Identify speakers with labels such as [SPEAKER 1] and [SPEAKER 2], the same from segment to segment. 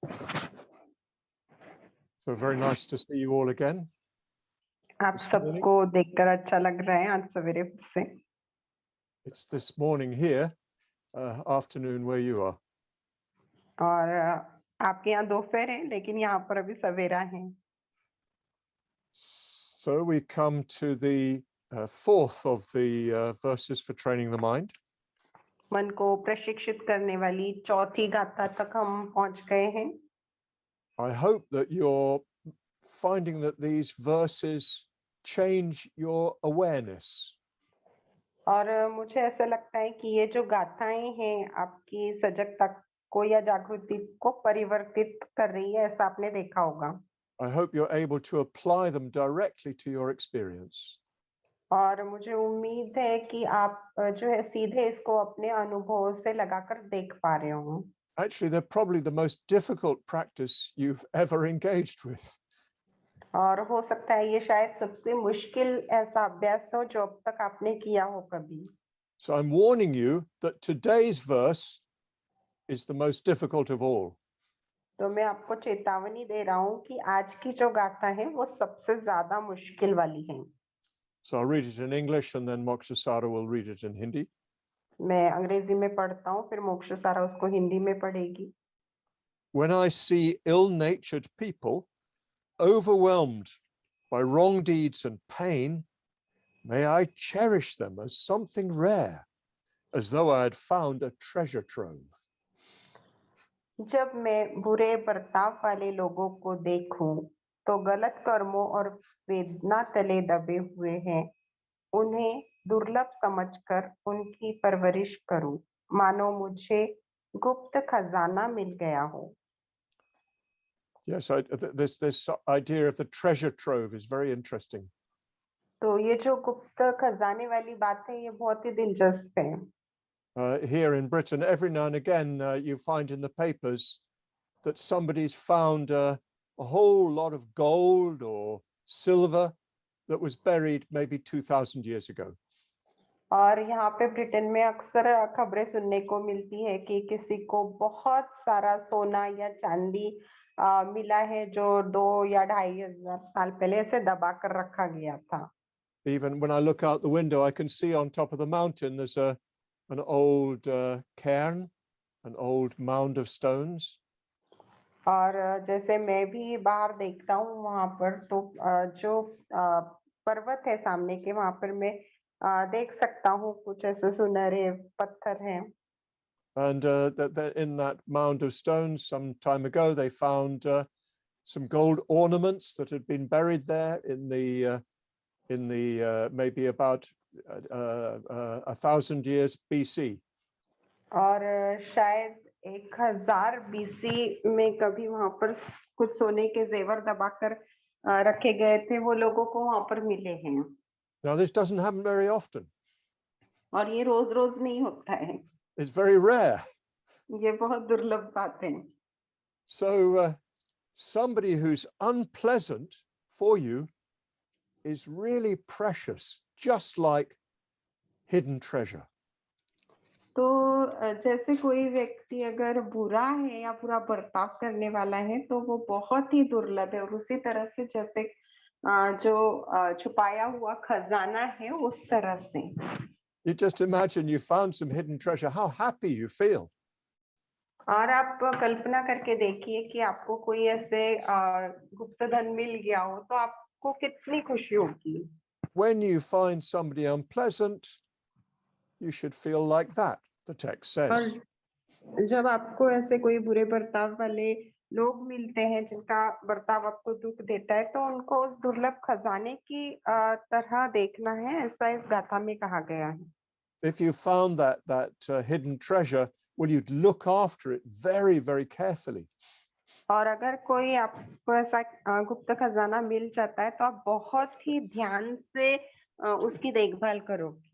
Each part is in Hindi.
[SPEAKER 1] So very nice to see you all again.
[SPEAKER 2] आप सबको देखकर अच्छा लग रहा है आज सवेरे से.
[SPEAKER 1] It's this morning here, afternoon where you are.
[SPEAKER 2] और आपके यहाँ दोपहर है लेकिन यहाँ पर अभी सवेरा है.
[SPEAKER 1] So we come to the fourth of the verses for training the mind.
[SPEAKER 2] मन को प्रशिक्षित करने वाली चौथी गाथा तक हम पहुंच गए हैं.
[SPEAKER 1] I hope that you're finding that these verses change your awareness.
[SPEAKER 2] और मुझे ऐसा लगता है कि ये जो गाथाएं हैं आपकी सजगता को या जागृति को परिवर्तित कर रही है, ऐसा आपने देखा होगा.
[SPEAKER 1] I hope you're able to apply them directly to your experience.
[SPEAKER 2] और मुझे उम्मीद है कि आप जो है सीधे इसको अपने अनुभव से लगाकर देख पा रहे हो.
[SPEAKER 1] Actually, they're probably the most difficult practice you've ever engaged with.
[SPEAKER 2] और हो सकता है ये शायद सबसे मुश्किल ऐसा अभ्यास हो जो अब तक आपने किया हो कभी.
[SPEAKER 1] So I'm warning you that today's verse is the most difficult of all.
[SPEAKER 2] तो मैं आपको चेतावनी दे रहा हूँ कि आज की जो गाथा है वो सबसे ज्यादा मुश्किल वाली है.
[SPEAKER 1] So I'll read it in English and then Moksha Sara will read it in Hindi.
[SPEAKER 2] मैं अंग्रेजी में पढ़ता हूँ, फिर मोक्ष सारा उसको हिंदी में पढ़ेगी.
[SPEAKER 1] When I see ill-natured people overwhelmed by wrong deeds and pain, may I cherish them as something rare, as though I had found a treasure trove.
[SPEAKER 2] जब मैं बुरे बर्ताव वाले लोगों को देखूं, तो गलत कर्मों और वेदना तले दबे हुए हैं, उन्हें दुर्लभ समझकर उनकी परवरिश करूं, मानो मुझे गुप्त खजाना मिल गया हो.
[SPEAKER 1] Yes, this idea of the treasure trove is very interesting.
[SPEAKER 2] तो ये जो गुप्त खजाने वाली बात है, ये बहुत ही दिलचस्प है.
[SPEAKER 1] Here in Britain, every now and again, you find in the papers that somebody's found a whole lot of gold or silver that was buried maybe 2,000 years ago.
[SPEAKER 2] और यहाँ पे ब्रिटेन में अक्सर खबरें सुनने को मिलती है कि किसी को बहुत सारा सोना या चांदी मिला है जो 2 या 2,500 साल पहले ऐसे दबा कर रखा गया था.
[SPEAKER 1] Even when I look out the window, I can see on top of the mountain there's an old cairn, an old mound of stones.
[SPEAKER 2] और जैसे मैं भी बाहर देखता हूँ वहां पर, तो जो पर्वत है सामने के, वहां पर मैं देख सकता हूँ कुछ ऐसे सुनहरे पत्थर हैं.
[SPEAKER 1] And in that mound of stones, some time ago, they found some gold ornaments that had been buried there in the maybe about 1,000 years BC.
[SPEAKER 2] और शायद 1000 BC में कभी वहां पर कुछ सोने के जेवर दबाकर रखे गए थे, वो लोगों को वहां पर मिले हैं.
[SPEAKER 1] Now this doesn't happen very often.
[SPEAKER 2] और ये रोज रोज नहीं होता है.
[SPEAKER 1] It's very rare.
[SPEAKER 2] ये बहुत दुर्लभ बात है.
[SPEAKER 1] So somebody who's unpleasant for you is really precious, just like hidden treasure.
[SPEAKER 2] तो जैसे कोई व्यक्ति अगर बुरा है या बुरा बर्ताव करने वाला है, तो वो बहुत ही दुर्लभ है. और उसी तरह से जैसे जो छुपाया हुआ खजाना है, उस तरह से.
[SPEAKER 1] You just imagine you found some hidden treasure, how happy you feel.
[SPEAKER 2] और आप कल्पना करके देखिए कि आपको कोई ऐसे गुप्त धन मिल गया हो, तो आपको कितनी खुशी होगी.
[SPEAKER 1] When you find somebody unpleasant, you should feel like that, the text says.
[SPEAKER 2] और जब आपको ऐसे कोई बुरे बर्ताव वाले लोग मिलते हैं जिनका बर्ताव आपको दुख देता है, तो उनको उस दुर्लभ खजाने की तरह देखना है, ऐसा इस गाथा में कहा गया है.
[SPEAKER 1] If you found that hidden treasure, well, you'd look after it very, very carefully.
[SPEAKER 2] और अगर कोई आपको ऐसा गुप्त खजाना मिल जाता है, तो आप बहुत ही ध्यान से उसकी देखभाल करोगे.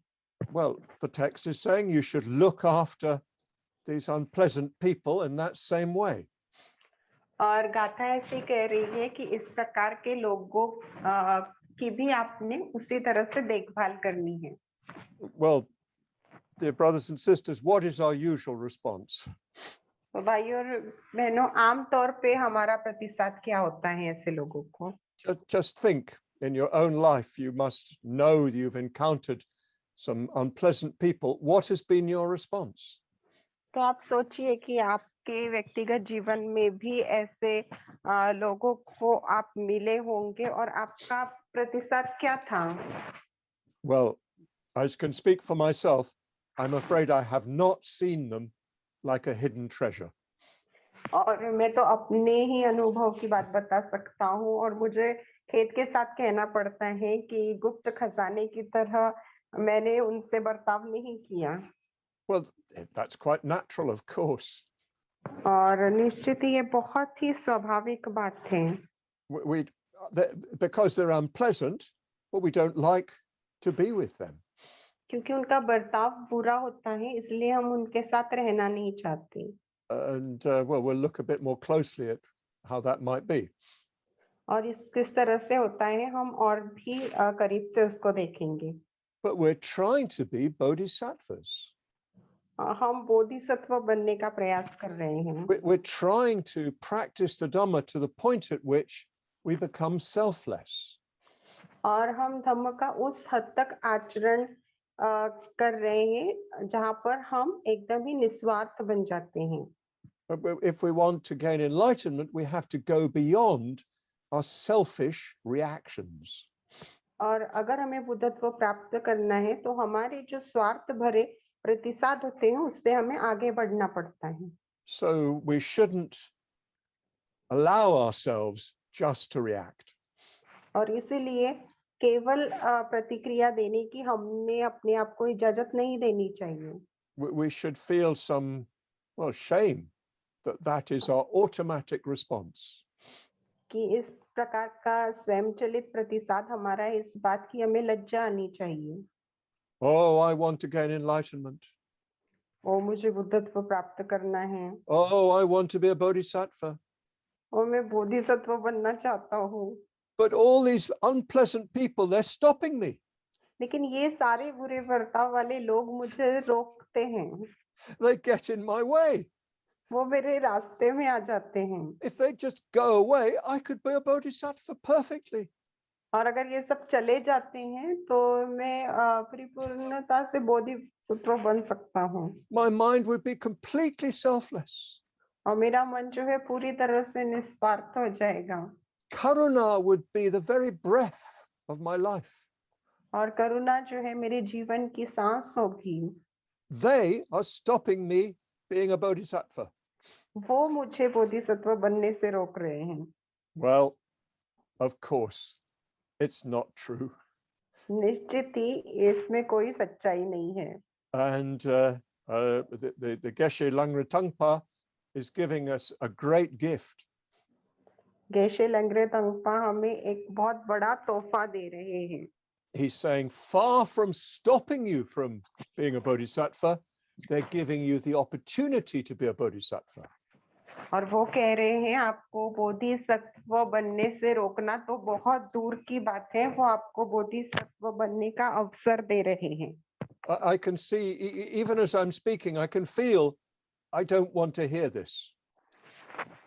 [SPEAKER 1] Well, the text is saying you should look after these unpleasant people in that same way.
[SPEAKER 2] और गाथा ऐसी कह रही है कि इस प्रकार के लोगों की भी आपने उसी तरह से देखभाल करनी है.
[SPEAKER 1] Well, dear brothers and sisters, what is our usual response?
[SPEAKER 2] तो भाई और बहनों, आम तौर पे हमारा प्रतिसाद क्या होता है ऐसे लोगों को?
[SPEAKER 1] Just think, in your own life, you must know you've encountered some unpleasant people. What has been your response?
[SPEAKER 2] तो आप सोचिए कि आपके व्यक्तिगत जीवन में भी ऐसे लोगों को आप मिले होंगे और आपका प्रतिसाद क्या था?
[SPEAKER 1] Well, I can speak for myself. I'm afraid I have not seen them like a hidden treasure.
[SPEAKER 2] और मैं तो अपने ही अनुभव की बात बता सकता हूँ और मुझे खेद के साथ कहना पड़ता है कि गुप्त खजाने की तरह मैंने उनसे बर्ताव नहीं किया।
[SPEAKER 1] Well, that's quite natural, of course.
[SPEAKER 2] और निश्चित ही ये बहुत ही स्वाभाविक बात है।
[SPEAKER 1] We because they're unpleasant, but we don't like to be with them.
[SPEAKER 2] क्योंकि उनका बर्ताव बुरा होता है, इसलिए हम उनके साथ रहना नहीं चाहते।
[SPEAKER 1] And well, we'll look a bit more closely at how that might be.
[SPEAKER 2] और इस किस तरह से होता है हम और भी करीब से उसको देखेंगे।
[SPEAKER 1] But we're trying to be bodhisattvas.
[SPEAKER 2] हम बोधिसत्व बनने का प्रयास कर रहे हैं।
[SPEAKER 1] We're trying to practice the Dhamma to the point at which we become selfless.
[SPEAKER 2] और हम धम्म का उस हद तक आचरण कर रहे हैं जहाँ पर हम एकदम ही निस्वार्थ बन जाते हैं।
[SPEAKER 1] But if we want to gain enlightenment, we have to go beyond our selfish reactions.
[SPEAKER 2] और अगर हमें बुद्धत्व प्राप्त करना है तो हमारे जो स्वार्थ भरे प्रतिसाद होते हैं उससे हमें आगे बढ़ना पड़ता है।
[SPEAKER 1] So we shouldn't allow ourselves just to react.
[SPEAKER 2] और इसीलिए केवल प्रतिक्रिया देने की हमने अपने आप को इजाजत नहीं देनी चाहिए।
[SPEAKER 1] We should feel some, well, shame that that is our automatic response.
[SPEAKER 2] कि इस प्रकार का स्वयंचलित प्रतिसाद हमारा है, इस बात की हमें लज्जा आनी चाहिए।
[SPEAKER 1] Oh, I want to gain enlightenment.
[SPEAKER 2] ओ मुझे बुद्धत्व प्राप्त करना है।
[SPEAKER 1] Oh, I want to be a bodhisattva.
[SPEAKER 2] और मैं बोधिसत्व बनना चाहता हूँ।
[SPEAKER 1] But all these unpleasant people, they're stopping me.
[SPEAKER 2] लेकिन ये सारे बुरे बर्ताव वाले लोग मुझे रोकते हैं।
[SPEAKER 1] They get in my way.
[SPEAKER 2] वो मेरे रास्ते में आ जाते हैं।
[SPEAKER 1] If they just go away, I could be a bodhisattva perfectly.
[SPEAKER 2] और अगर ये सब चले जाते हैं तो मैं परिपूर्णता से बोधिसत्व बन सकता हूँ।
[SPEAKER 1] My mind would be completely selfless.
[SPEAKER 2] और मेरा मन जो है पूरी तरह से निस्वार्थ हो जाएगा।
[SPEAKER 1] Karuna would be the very breath of my life.
[SPEAKER 2] और करुणा जो है मेरे जीवन की सांस होगी।
[SPEAKER 1] They are stopping me being a bodhisattva.
[SPEAKER 2] वो मुझे बोधिसत्व बनने से रोक रहे हैं।
[SPEAKER 1] Well, of course, it's not true.
[SPEAKER 2] निश्चित ही इसमें कोई सच्चाई नहीं है।
[SPEAKER 1] And the Geshe Langre Tangpa is giving us a great gift.
[SPEAKER 2] Geshe लंगरे तंगपा हमें एक बहुत बड़ा तोहफा दे रहे हैं।
[SPEAKER 1] He's saying, far from stopping you from being a bodhisattva, they're giving you the opportunity to be a bodhisattva.
[SPEAKER 2] और वो कह रहे हैं आपको बोधिसत्व बनने से रोकना तो बहुत दूर की बात है, वो आपको बोधिसत्व बनने का अवसर दे रहे हैं।
[SPEAKER 1] I can see, even as I'm speaking, I can feel I don't want to hear this.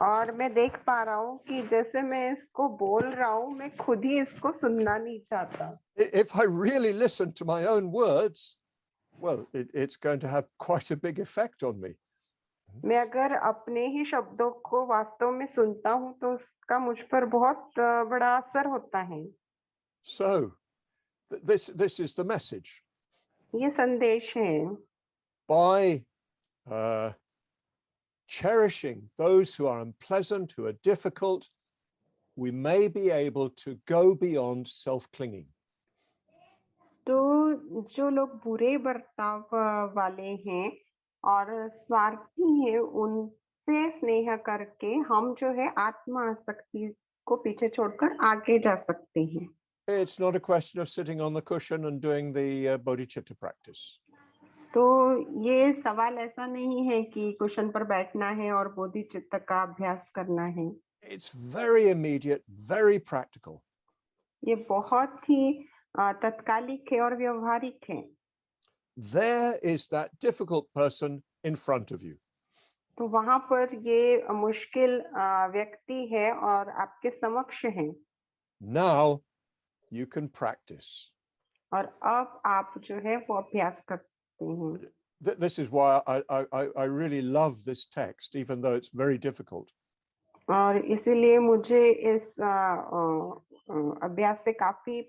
[SPEAKER 2] और मैं देख पा रहा हूँ कि जैसे मैं इसको बोल रहा हूँ, मैं खुद ही इसको सुनना नहीं चाहता।
[SPEAKER 1] If I really listen to my own words, well, it's going to have quite a big effect on me.
[SPEAKER 2] मैं अगर अपने ही शब्दों को वास्तव में सुनता हूँ तो उसका मुझ पर बहुत बड़ा असर होता है।
[SPEAKER 1] So this is the message.
[SPEAKER 2] ये संदेश है।
[SPEAKER 1] By cherishing those who are unpleasant, who are difficult, we may be able to go beyond self-clinging.
[SPEAKER 2] तो जो लोग बुरे बर्ताव वाले हैं और स्वार्थी हैं, उनसे स्नेह करके हम जो है आत्मा आसक्ति को पीछे छोड़कर आगे जा सकते हैं।
[SPEAKER 1] It's not a question of sitting on the cushion and doing the bodhicitta practice.
[SPEAKER 2] तो ये सवाल ऐसा नहीं है कि कुशन पर बैठना है और बोधिचित्त का अभ्यास करना है।
[SPEAKER 1] It's very immediate, very practical.
[SPEAKER 2] ये बहुत ही तत्कालिक है और व्यवहारिक है।
[SPEAKER 1] There is that difficult person in front of you.
[SPEAKER 2] तो वहां पर ये मुश्किल व्यक्ति है और आपके समक्ष है
[SPEAKER 1] Now you can practice.
[SPEAKER 2] और अब आप जो है वो अभ्यास कर सकते हैं।
[SPEAKER 1] This is why I really love this text, even though it's very difficult.
[SPEAKER 2] और इसीलिए मुझे इस अभ्यास से काफी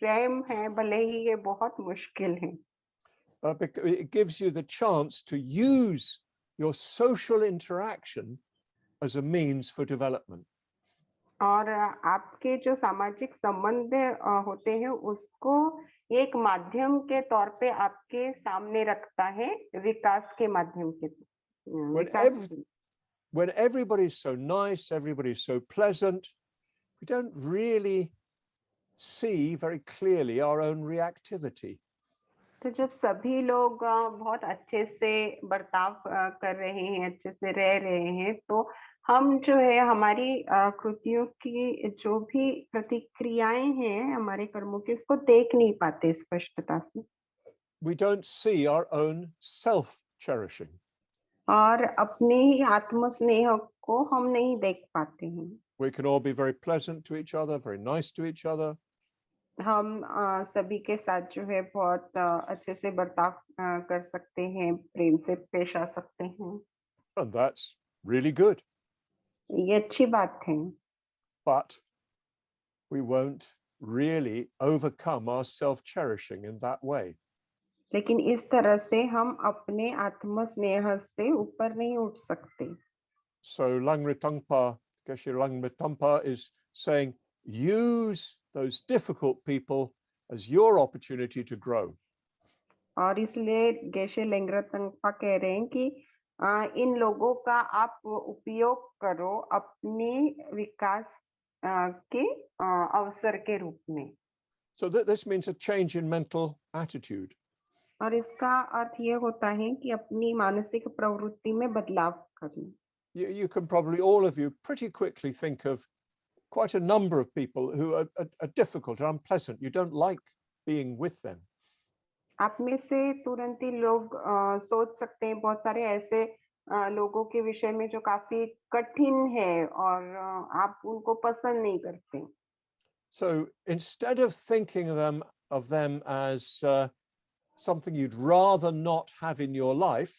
[SPEAKER 2] प्रेम है, भले ही ये बहुत मुश्किल है।
[SPEAKER 1] Because it gives you the chance to use your social interaction as a means for development.
[SPEAKER 2] और आपके जो सामाजिक संबंध होते हैं उसको एक माध्यम के तौर पे आपके सामने रखता है विकास के माध्यम के
[SPEAKER 1] When,
[SPEAKER 2] विकास के।
[SPEAKER 1] when everybody's so nice, everybody's so pleasant, we don't really see very clearly our own reactivity.
[SPEAKER 2] तो जब सभी लोग बहुत अच्छे से बर्ताव कर रहे हैं, अच्छे से रह रहे हैं, तो हम जो है हमारी कृतियों की जो भी प्रतिक्रियाएं हैं हमारे कर्मों की, उसको देख नहीं पाते स्पष्टता से
[SPEAKER 1] We don't see our own self-cherishing.
[SPEAKER 2] और अपने ही आत्म स्नेह को हम नहीं देख पाते हैं।
[SPEAKER 1] We can all be very pleasant to each other, very nice to each other.
[SPEAKER 2] हम सभी के साथ जो है बहुत अच्छे से बर्ताव कर सकते हैं, प्रेम से पेश आ सकते हैं,
[SPEAKER 1] And that's really good.
[SPEAKER 2] ये अच्छी बात है।
[SPEAKER 1] But we won't really overcome our self-cherishing in that way.
[SPEAKER 2] लेकिन इस तरह से हम अपने आत्म स्नेह से ऊपर नहीं उठ सकते।
[SPEAKER 1] So Langritampa, Geshe Langritampa is saying, use those difficult people as your opportunity to grow.
[SPEAKER 2] और इसलिए गेशे लेंग्रतंगपा कह रहे हैं कि इन लोगों का आप उपयोग करो अपने विकास के अवसर के रूप में।
[SPEAKER 1] So this means a change in mental attitude.
[SPEAKER 2] और इसका अर्थ ये होता है कि अपनी मानसिक प्रवृत्ति में बदलाव करना।
[SPEAKER 1] You can probably, all of you, pretty quickly think of quite a number of people who are difficult or unpleasant. You don't like being with them.
[SPEAKER 2] आप में से तुरंत ही लोग सोच सकते हैं बहुत सारे ऐसे लोगों के विषय में जो काफी कठिन है और आप उनको पसंद नहीं करते।
[SPEAKER 1] So instead of thinking of them as something you'd rather not have in your life,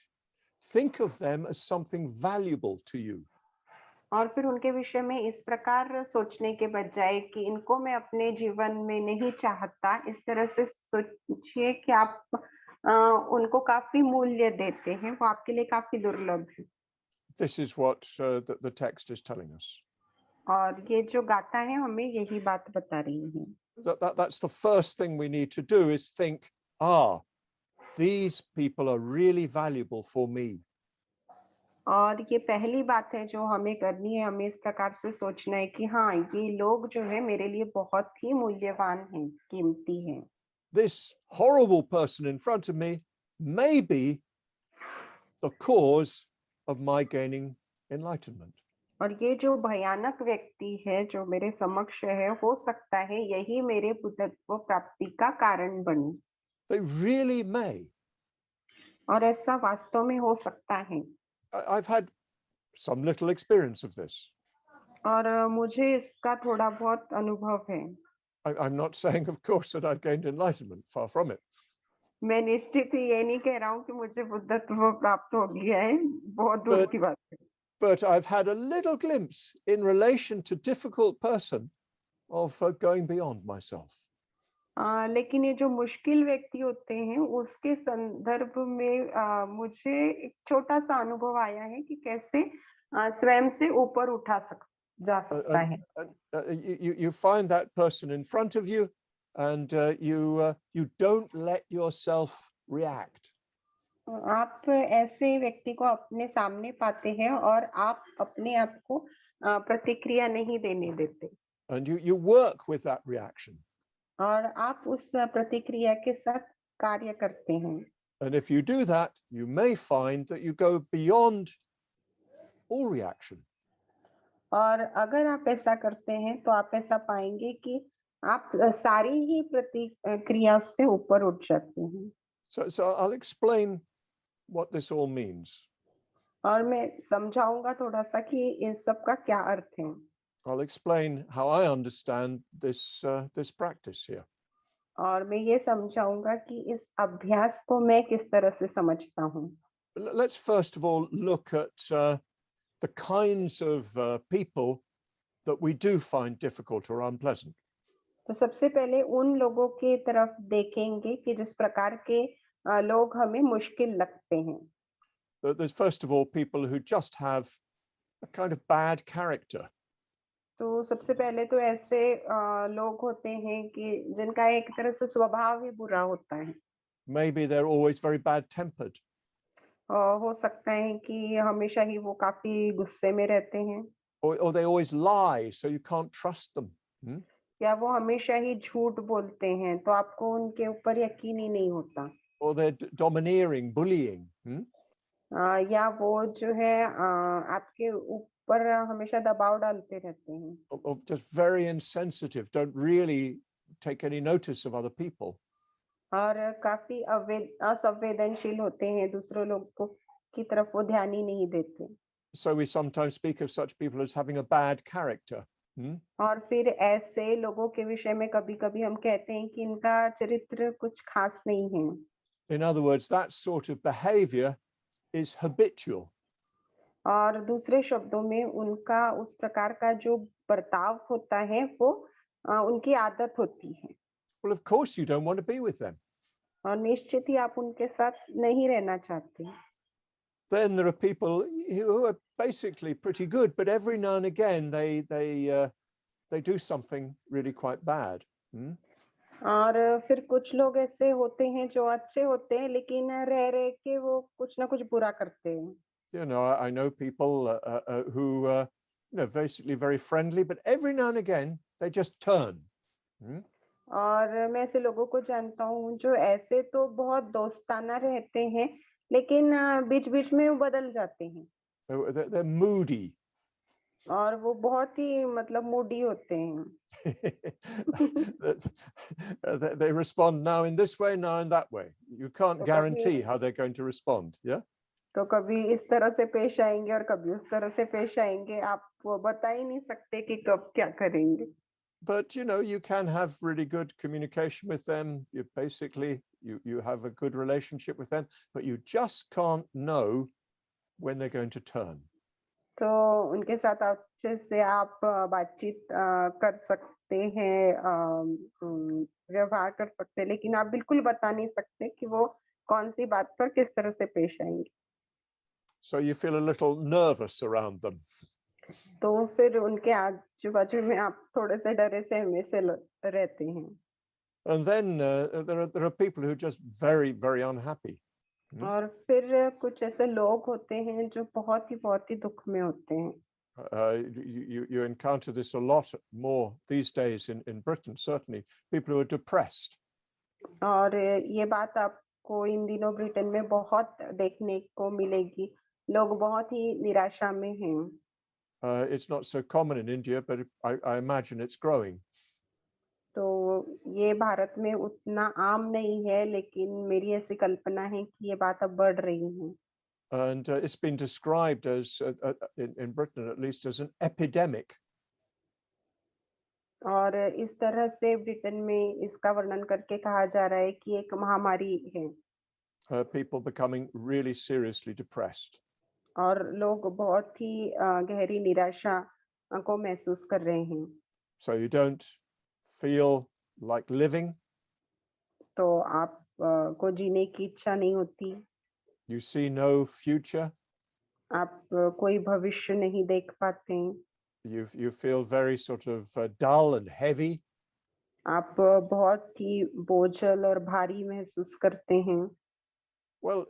[SPEAKER 1] think of them as something valuable to you.
[SPEAKER 2] और फिर उनके विषय में इस प्रकार सोचने के बजाय कि इनको मैं अपने जीवन में नहीं चाहता, इस तरह से सोचिए कि आप उनको काफी मूल्य देते हैं, वो आपके लिए काफी दुर्लभ है।
[SPEAKER 1] This is what the text is telling us.
[SPEAKER 2] और ये जो गाथा है हमें यही बात बता रही है।
[SPEAKER 1] That's the first thing we need to do, is think, these people are really valuable for me.
[SPEAKER 2] और ये पहली बात है जो हमें करनी है, हमें इस प्रकार से सोचना है कि हाँ, ये लोग जो है मेरे लिए बहुत ही मूल्यवान हैं, कीमती हैं।
[SPEAKER 1] This horrible person in front of me may be the cause of my gaining enlightenment.
[SPEAKER 2] और ये जो भयानक व्यक्ति है जो मेरे समक्ष है, हो सकता है यही मेरे बुद्धत्व प्राप्ति का कारण बने।
[SPEAKER 1] They really may.
[SPEAKER 2] और ऐसा वास्तव में हो सकता है।
[SPEAKER 1] I've had some little experience of this.
[SPEAKER 2] और मुझे इसका थोड़ा बहुत अनुभव है।
[SPEAKER 1] I'm not saying, of course, that I've gained enlightenment. Far from it.
[SPEAKER 2] मैं निश्चित ही ये नहीं कह रहा हूँ कि मुझे बुद्धत्व प्राप्त हो गया है, बहुत दूर की बात है।
[SPEAKER 1] But I've had a little glimpse in relation to difficult person of going beyond myself.
[SPEAKER 2] लेकिन ये जो मुश्किल व्यक्ति होते हैं उसके संदर्भ में मुझे एक छोटा सा अनुभव आया है कि कैसे स्वयं से ऊपर जा सकता है।
[SPEAKER 1] You find that person in front of you, and you don't let yourself react.
[SPEAKER 2] आप ऐसे व्यक्ति को अपने सामने पाते हैं और आप अपने आप को प्रतिक्रिया नहीं देने देते।
[SPEAKER 1] And you work with that reaction.
[SPEAKER 2] और आप उस प्रतिक्रिया के साथ कार्य करते हैं।
[SPEAKER 1] And if you do that, you may find that you go beyond all reaction.
[SPEAKER 2] और अगर आप ऐसा करते हैं तो आप ऐसा पाएंगे कि आप सारी ही प्रतिक्रिया से ऊपर उठ जाते हैं।
[SPEAKER 1] So I'll explain what this all means.
[SPEAKER 2] और मैं समझाऊंगा थोड़ा सा कि इन सब का क्या अर्थ है।
[SPEAKER 1] I'll explain how I understand this practice here.
[SPEAKER 2] और मैं ये समझाऊंगा कि इस अभ्यास को मैं किस तरह से समझता हूँ।
[SPEAKER 1] Let's first of all look at the kinds of people that we do find difficult or unpleasant.
[SPEAKER 2] तो सबसे पहले उन लोगों की तरफ देखेंगे कि जिस प्रकार के लोग हमें मुश्किल लगते हैं।
[SPEAKER 1] There's first of all people who just have a kind of bad character.
[SPEAKER 2] तो सबसे पहले तो ऐसे लोग होते हैं कि जिनका एक तरह से स्वभाव ही बुरा होता है।
[SPEAKER 1] Maybe they're always very bad tempered,
[SPEAKER 2] हो सकता है कि हमेशा ही वो काफी गुस्से में रहते हैं,
[SPEAKER 1] or they always lie, so you can't trust them. Hmm?
[SPEAKER 2] या वो हमेशा ही झूठ बोलते हैं तो आपको उनके ऊपर यकीन ही नहीं होता।
[SPEAKER 1] Or they're domineering, bullying. Hmm?
[SPEAKER 2] या वो जो है आपके ऊपर हमेशा दबाव डालते रहते हैं,
[SPEAKER 1] Or just very insensitive, don't really take any notice of other people.
[SPEAKER 2] और काफी असंवेदनशील होते हैं, दूसरे लोग को की तरफ वो ध्यान ही नहीं देते।
[SPEAKER 1] So we sometimes speak of such people as having a bad character. Hmm?
[SPEAKER 2] और फिर ऐसे लोगों के विषय में कभी-कभी हम कहते हैं कि इनका चरित्र कुछ खास नहीं है।
[SPEAKER 1] In other words, that sort of behavior is habitual.
[SPEAKER 2] और दूसरे शब्दों में उनका उस प्रकार का जो बर्ताव होता है वो उनकी आदत होती है,
[SPEAKER 1] Well, of course, you don't want to be with them.
[SPEAKER 2] और निश्चित ही आप उनके साथ नहीं रहना चाहते।
[SPEAKER 1] Then there are people who are basically pretty good, but every now and again they do something really quite bad. Hmm?
[SPEAKER 2] और फिर कुछ लोग ऐसे होते हैं जो अच्छे होते हैं लेकिन रह रह के वो कुछ ना कुछ बुरा करते हैं।
[SPEAKER 1] You know, I know people who basically very friendly, but every now and again they just turn. Hmm?
[SPEAKER 2] और मैं ऐसे लोगों को जानता हूँ जो ऐसे तो बहुत दोस्ताना रहते हैं लेकिन बीच-बीच में वो बदल जाते हैं,
[SPEAKER 1] So they're moody.
[SPEAKER 2] और वो बहुत ही मतलब मूडी होते हैं।
[SPEAKER 1] They respond now in this way, now in that way. You can't
[SPEAKER 2] तो कभी
[SPEAKER 1] guarantee how they're going to respond. Yeah.
[SPEAKER 2] तो कभी इस तरह से पेश आएँगे और कभी उस तरह से पेश आएँगे, आप वो बता ही नहीं सकते कि कब क्या करेंगे।
[SPEAKER 1] But you can have really good communication with them. You basically you have a good relationship with them, but you just can't know when they're going to turn.
[SPEAKER 2] तो उनके साथ अच्छे से आप बातचीत कर सकते हैं, व्यवहार कर सकते हैं, लेकिन आप बिल्कुल बता नहीं सकते कि वो कौन-सी बात पर किस तरह से पेश आएँगे।
[SPEAKER 1] So you feel a little nervous around them.
[SPEAKER 2] तो फिर उनके आजू-बाजू में आप थोड़े-से डरे-सहमे से ल रहते हैं।
[SPEAKER 1] And then there are people who are just very, very unhappy. Hmm?
[SPEAKER 2] और फिर कुछ ऐसे लोग होते हैं जो बहुत ही दुःख में होते हैं।
[SPEAKER 1] You encounter this a lot more these days in Britain, certainly. People who are depressed.
[SPEAKER 2] और ये बात आपको इन दिनों ब्रिटेन में बहुत देखने को मिलेगी। लोग बहुत ही निराशा में हैं।
[SPEAKER 1] It's not so common in India, but I imagine it's growing.
[SPEAKER 2] तो ये भारत में उतना आम नहीं है, लेकिन मेरी ऐसी कल्पना है कि ये बात अब बढ़ रही है।
[SPEAKER 1] And it's been described as, in Britain at least, as an epidemic.
[SPEAKER 2] और इस तरह से ब्रिटेन में इसका वर्णन करके कहा जा रहा है कि एक महामारी है,
[SPEAKER 1] People becoming really seriously depressed.
[SPEAKER 2] और लोग बहुत ही गहरी निराशा को महसूस कर रहे हैं।
[SPEAKER 1] So you don't feel like living.
[SPEAKER 2] तो आप को जीने की इच्छा नहीं होती,
[SPEAKER 1] You see no future.
[SPEAKER 2] आप कोई भविष्य नहीं देख पाते हैं,
[SPEAKER 1] You feel very sort of dull and heavy.
[SPEAKER 2] आप बहुत ही बोझल और भारी महसूस करते हैं।
[SPEAKER 1] Well,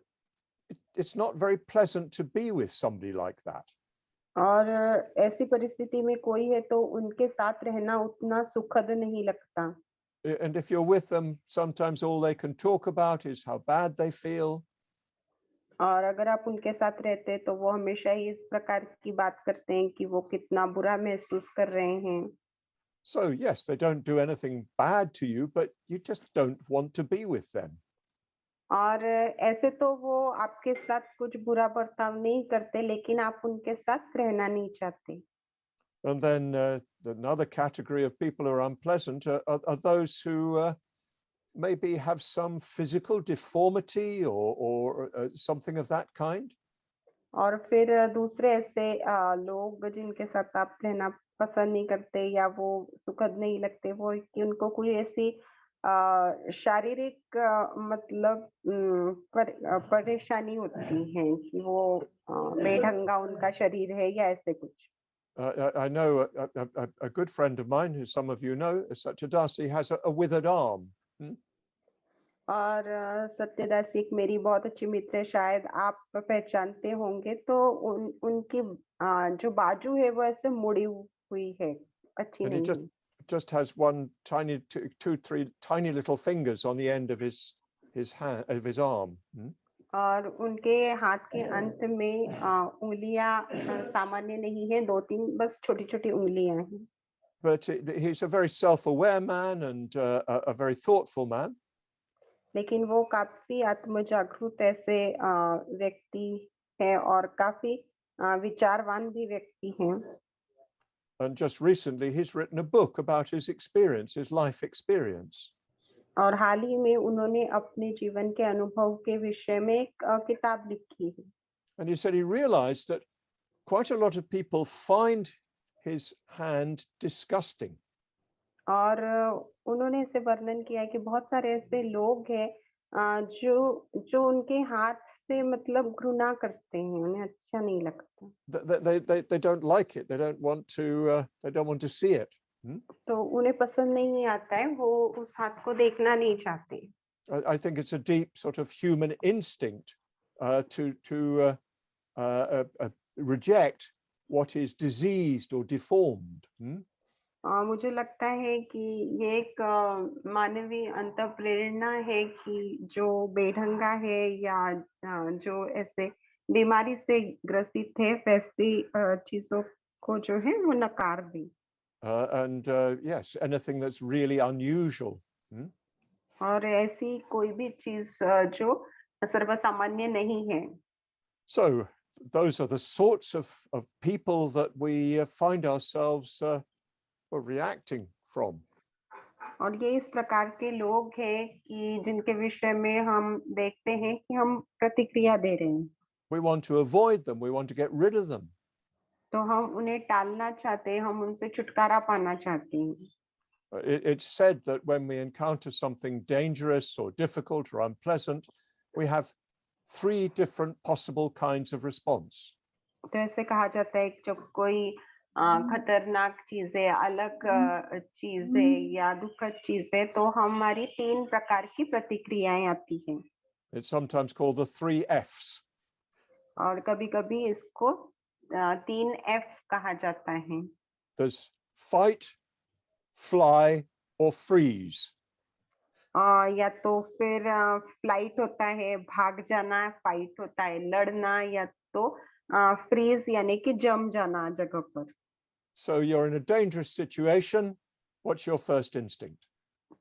[SPEAKER 1] it's not very pleasant to be with somebody like that.
[SPEAKER 2] और ऐसी परिस्थिति में कोई है तो उनके साथ रहना उतना सुखद नहीं लगता।
[SPEAKER 1] And if you're with them, sometimes all they can talk about is how bad they feel.
[SPEAKER 2] और अगर आप उनके साथ रहते हैं तो वो हमेशा ही इस प्रकार की बात करते हैं कि वो कितना बुरा महसूस कर रहे हैं।
[SPEAKER 1] So, yes, they don't do anything bad to you, but you just don't want to be with them.
[SPEAKER 2] और ऐसे तो वो आपके साथ कुछ बुरा बर्ताव नहीं करते, लेकिन आप उनके साथ रहना नहीं चाहते।
[SPEAKER 1] And then another category of people who are unpleasant are those who maybe have some physical deformity or something of that kind.
[SPEAKER 2] और फिर दूसरे ऐसे लोग जिनके साथ आप रहना पसंद नहीं करते या वो सुखद नहीं लगते, वो कि उनको कोई ऐसी शारीरिक मतलब परेशानी होती है कि वो बेढंगा उनका शरीर है या ऐसे कुछ।
[SPEAKER 1] I know a good friend of mine, who some of you know, such a Darcy, has a withered arm.
[SPEAKER 2] और सत्यदासी एक मेरी बहुत अच्छी मित्र है, शायद आप पहचानते होंगे, तो उनकी जो बाजू है वो ऐसे मुड़ी हुई है, अच्छी
[SPEAKER 1] And he
[SPEAKER 2] नहीं है।
[SPEAKER 1] just has one tiny, two, three tiny little fingers on the end of his hand, of his arm.
[SPEAKER 2] और उनके हाथ के अंत में उंगलियां सामान्य नहीं है, 2-3 बस छोटी छोटी उंगलियां हैं।
[SPEAKER 1] But he's a very self-aware man and a very thoughtful man.
[SPEAKER 2] लेकिन वो काफी आत्मजागरूक ऐसे व्यक्ति है और काफी विचारवान भी व्यक्ति हैं।
[SPEAKER 1] And just recently, he's written a book about his experience, his life experience.
[SPEAKER 2] और हाल ही में उन्होंने अपने जीवन के अनुभव के विषय में एक किताब लिखी है।
[SPEAKER 1] And he said he realized that quite a lot of people find his hand disgusting.
[SPEAKER 2] और उन्होंने इसे वर्णन किया कि बहुत सारे ऐसे लोग हैं जो जो उनके हाथ से मतलब घृणा करते हैं, उन्हें अच्छा नहीं लगता।
[SPEAKER 1] They don't like it. They don't want to see it.
[SPEAKER 2] तो उन्हें पसंद नहीं आता है, वो उस हाथ को देखना नहीं चाहते।
[SPEAKER 1] I think it's a deep sort of human instinct to reject what is diseased or deformed.
[SPEAKER 2] मुझे लगता है कि ये एक मानवीय अंतःप्रेरणा है कि जो बेढंगा है या जो ऐसे बीमारी से ग्रसित है, वैसी चीजों को जो है वो नकार दी।
[SPEAKER 1] And yes, anything that's really unusual.
[SPEAKER 2] और ऐसी कोई भी चीज जो सर्वसामान्य नहीं है।
[SPEAKER 1] So those are the sorts of people that we find ourselves reacting from.
[SPEAKER 2] और ये इस प्रकार के लोग हैं कि जिनके विषय में हम देखते हैं कि हम प्रतिक्रिया दे रहे हैं,
[SPEAKER 1] We want to avoid them. We want to get rid of them.
[SPEAKER 2] तो हम उन्हें टालना चाहते हैं, हम उनसे छुटकारा पाना चाहते हैं।
[SPEAKER 1] It's said that when we encounter something dangerous or difficult or unpleasant, we have 3 different possible kinds of response.
[SPEAKER 2] तो ऐसे कहा जाता है कि जब कोई खतरनाक चीज है, अलग चीज है या दुखद चीज है, तो हमारी 3 प्रकार की प्रतिक्रियाएं आती हैं।
[SPEAKER 1] It's sometimes called the 3 Fs.
[SPEAKER 2] और कभी-कभी इसको 3 F कहा जाता है।
[SPEAKER 1] There's fight, fly, or freeze.
[SPEAKER 2] या तो फिर फ्लाइट होता है, भाग जाना, फाइट होता है, लड़ना, या तो फ्रीज यानी कि जम जाना जगह पर।
[SPEAKER 1] So you're in a dangerous situation. What's your first instinct?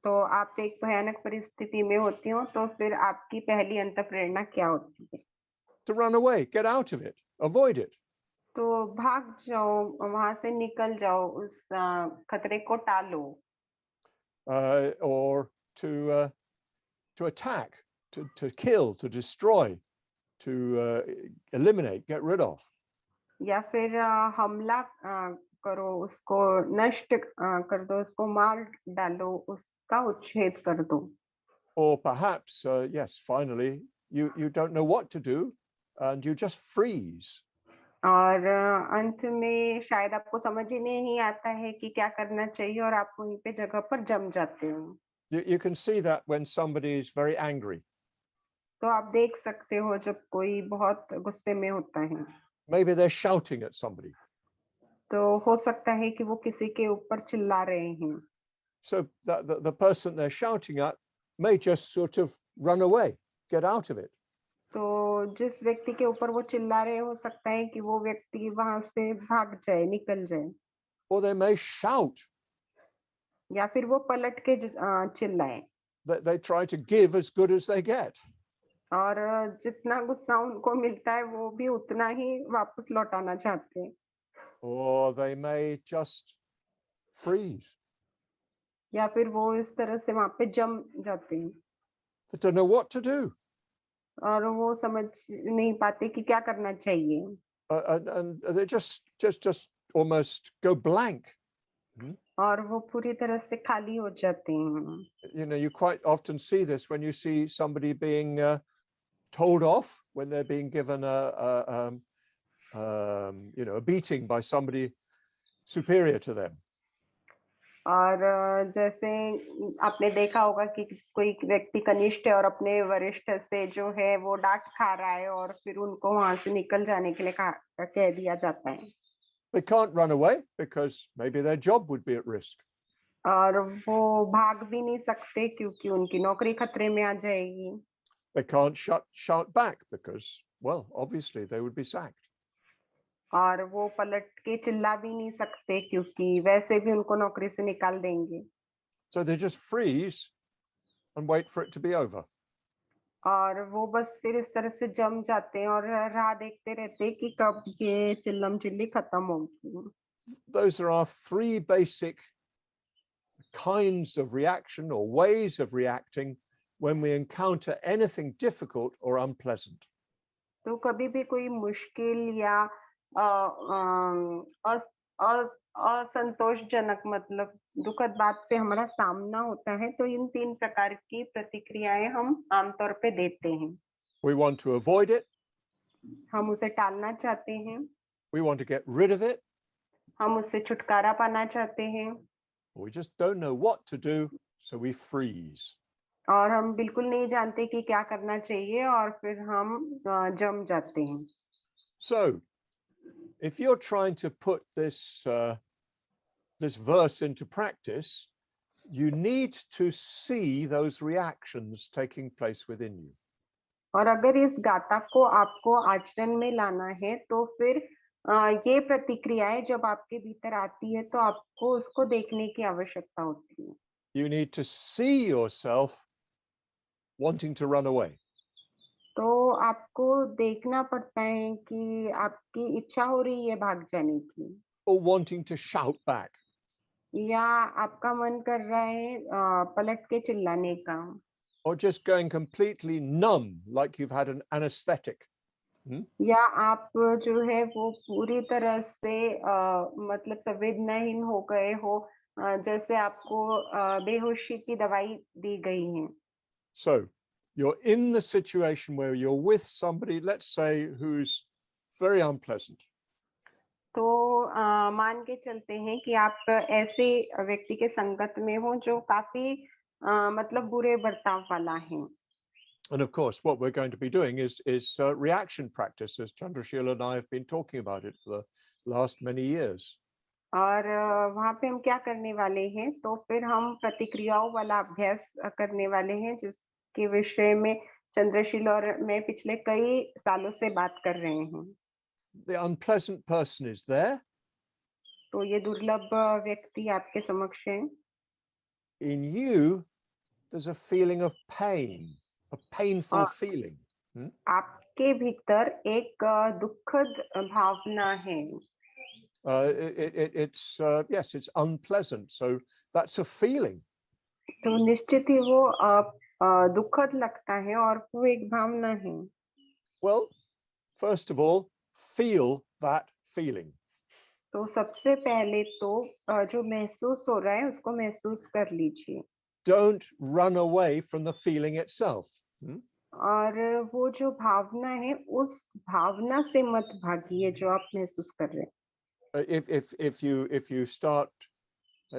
[SPEAKER 2] तो आप एक भयानक परिस्थिति में होती हो, तो फिर आपकी पहली अंतःप्रेरणा क्या होती है?
[SPEAKER 1] To run away, get out of it, avoid it.
[SPEAKER 2] तो भाग जाओ, वहां से निकल जाओ, उस खतरे को टालो।
[SPEAKER 1] Or to attack, to kill, to destroy, to eliminate, get rid of.
[SPEAKER 2] या फिर हमला करो, उसको नष्ट कर दो, उसको मार डालो, उसका उच्छेद कर दो।
[SPEAKER 1] Or perhaps, yes, finally, you don't know what to do and you just freeze.
[SPEAKER 2] और अंत में शायद आपको समझ ही नहीं आता है कि क्या करना चाहिए और आप वहीं पे जगह पर जम जाते हो।
[SPEAKER 1] You can see that when somebody is very angry.
[SPEAKER 2] तो आप देख सकते हो जब कोई बहुत गुस्से में होता है,
[SPEAKER 1] Maybe they're shouting at somebody.
[SPEAKER 2] तो हो सकता है कि वो किसी के ऊपर चिल्ला रहे हैं।
[SPEAKER 1] So that the person they're shouting at may just sort of run away, get out of it.
[SPEAKER 2] तो जिस व्यक्ति के ऊपर वो चिल्ला रहे, हो सकता है कि वो व्यक्ति वहां से भाग जाए, निकल जाए,
[SPEAKER 1] Or they may shout.
[SPEAKER 2] या फिर वो पलट के चिल्लाए।
[SPEAKER 1] They try to give as good as they get.
[SPEAKER 2] और जितना गुस्सा उनको मिलता है वो भी उतना ही वापस लौटाना चाहते हैं,
[SPEAKER 1] or they may just freeze.
[SPEAKER 2] या फिर वो इस तरह से वहां पे जम जाते हैं
[SPEAKER 1] They don't know what to do.
[SPEAKER 2] और वो समझ नहीं पाते कि क्या करना चाहिए,
[SPEAKER 1] And they just almost go blank.
[SPEAKER 2] और वो पूरी तरह से खाली हो जाते हैं.
[SPEAKER 1] You know, you quite often see this when you see somebody being told off, when they're being given you know, a beating by somebody superior to them.
[SPEAKER 2] और जैसे आपने देखा होगा कि कोई व्यक्ति कनिष्ठ है और अपने वरिष्ठ से जो है वो डांट खा रहा है और फिर उनको वहां से निकल जाने के लिए कह दिया जाता है,
[SPEAKER 1] They can't run away because maybe their job would be at risk.
[SPEAKER 2] और वो भाग भी नहीं सकते क्योंकि उनकी नौकरी खतरे में आ जाएगी.
[SPEAKER 1] They can't shout back because, well, obviously they would be sacked.
[SPEAKER 2] और वो पलट के चिल्ला भी नहीं सकते क्योंकि वैसे भी उनको नौकरी से निकाल देंगे.
[SPEAKER 1] So they just freeze and wait for it to be over.
[SPEAKER 2] और वो बस फिर इस तरह से जम जाते हैं और राह देखते रहते हैं कि कब ये चिल्लम चिल्ली खत्म होगी.
[SPEAKER 1] Those are our three basic kinds of reaction or ways of reacting when we encounter anything difficult or unpleasant.
[SPEAKER 2] तो कभी भी कोई मुश्किल या असंतोषजनक मतलब दुखद बात से हमारा सामना होता है तो इन 3 प्रकार की प्रतिक्रियाएं हम आमतौर पे देते हैं.
[SPEAKER 1] We want to avoid it,
[SPEAKER 2] हम उसे टालना चाहते हैं,
[SPEAKER 1] we want to get rid of it,
[SPEAKER 2] हम उससे छुटकारा पाना चाहते हैं,
[SPEAKER 1] we just don't know what to do, so we freeze.
[SPEAKER 2] और हम बिल्कुल नहीं जानते कि क्या करना चाहिए और फिर हम जम जाते हैं.
[SPEAKER 1] So, if you're trying to put this verse into practice, you need to see those reactions taking place within you.
[SPEAKER 2] और अगर इस गाथा को आपको आचरण में लाना है तो फिर ये प्रतिक्रियाएं जब आपके भीतर आती है तो आपको उसको देखने की आवश्यकता होती है.
[SPEAKER 1] You need to see yourself wanting to run away.
[SPEAKER 2] तो आपको देखना पड़ता है कि आपकी इच्छा हो रही है भाग जाने की,
[SPEAKER 1] Or wanting to shout back.
[SPEAKER 2] या आपका मन कर रहा है पलट के चिल्लाने का,
[SPEAKER 1] Or just going completely numb, like you've had an anesthetic.
[SPEAKER 2] या आप जो है वो पूरी तरह से मतलब संवेदनाहीन हो गए हो, जैसे आपको बेहोशी की दवाई दी गई है.
[SPEAKER 1] So you're in the situation where you're with somebody, let's say, who's very unpleasant.
[SPEAKER 2] तो मान के चलते हैं कि आप ऐसे व्यक्ति के संगत में हो जो काफी मतलब बुरे बर्ताव वाला है.
[SPEAKER 1] And of course, what we're going to be doing is reaction practice, as Chandrashila and I have been talking about it for the last many years.
[SPEAKER 2] और वहां पे हम क्या करने वाले हैं, तो फिर हम प्रतिक्रियाओं वाला अभ्यास करने वाले हैं जिसके विषय में चंद्रशील और मैं पिछले कई सालों से बात कर रहे हैं.
[SPEAKER 1] The unpleasant person is there.
[SPEAKER 2] तो ये दुर्लभ व्यक्ति आपके समक्ष है.
[SPEAKER 1] In you, there's a feeling of pain, a painful
[SPEAKER 2] और
[SPEAKER 1] feeling.
[SPEAKER 2] आपके भीतर एक दुखद भावना है.
[SPEAKER 1] It's yes, it's unpleasant. So that's a feeling.
[SPEAKER 2] तो निश्चित ही वो दुखद लगता है और वो एक भावना है.
[SPEAKER 1] Well, first of all, feel that feeling.
[SPEAKER 2] तो सबसे पहले तो जो महसूस हो रहा है उसको महसूस कर लीजिए.
[SPEAKER 1] Don't run away from the feeling itself.
[SPEAKER 2] और वो जो भावना है उस भावना से मत भागिए जो आप महसूस कर रहे हैं.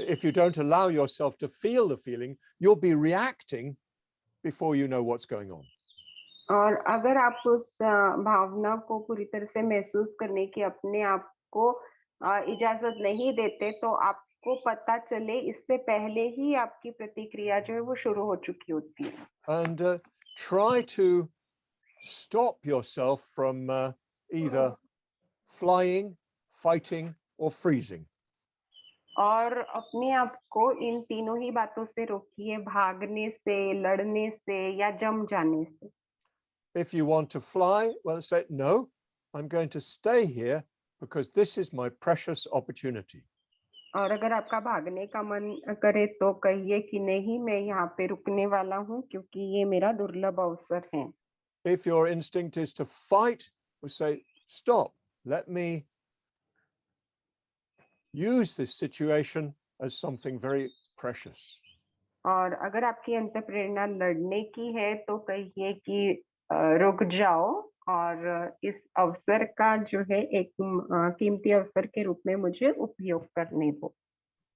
[SPEAKER 1] If you don't allow yourself to feel the feeling, you'll be reacting before you know what's going on.
[SPEAKER 2] और अगर आप उस भावना को पूरी तरह से महसूस करने की अपने आप को इजाजत नहीं देते तो आपको पता चले इससे पहले ही आपकी प्रतिक्रिया जो है वो शुरू हो चुकी होती है.
[SPEAKER 1] And try to stop yourself from either flying, fighting, or freezing.
[SPEAKER 2] और अपने आप को इन तीनों ही बातों से रोकिए, भागने से, लड़ने से या जम जाने से.
[SPEAKER 1] If you want to fly, well, say, no, I'm going to stay here because this is my precious opportunity.
[SPEAKER 2] और अगर आपका भागने का मन करे तो कहिए कि नहीं, मैं यहाँ पे रुकने वाला हूँ क्योंकि ये मेरा दुर्लभ अवसर है।
[SPEAKER 1] If your instinct is to fight, we say, stop, let me use this situation as something very precious.
[SPEAKER 2] और अगर आपकी अंतःप्रेरणा लड़ने की है तो कहिए कि रुक जाओ और इस अवसर का जो है एक कीमती अवसर के रूप में मुझे उपयोग करने दो।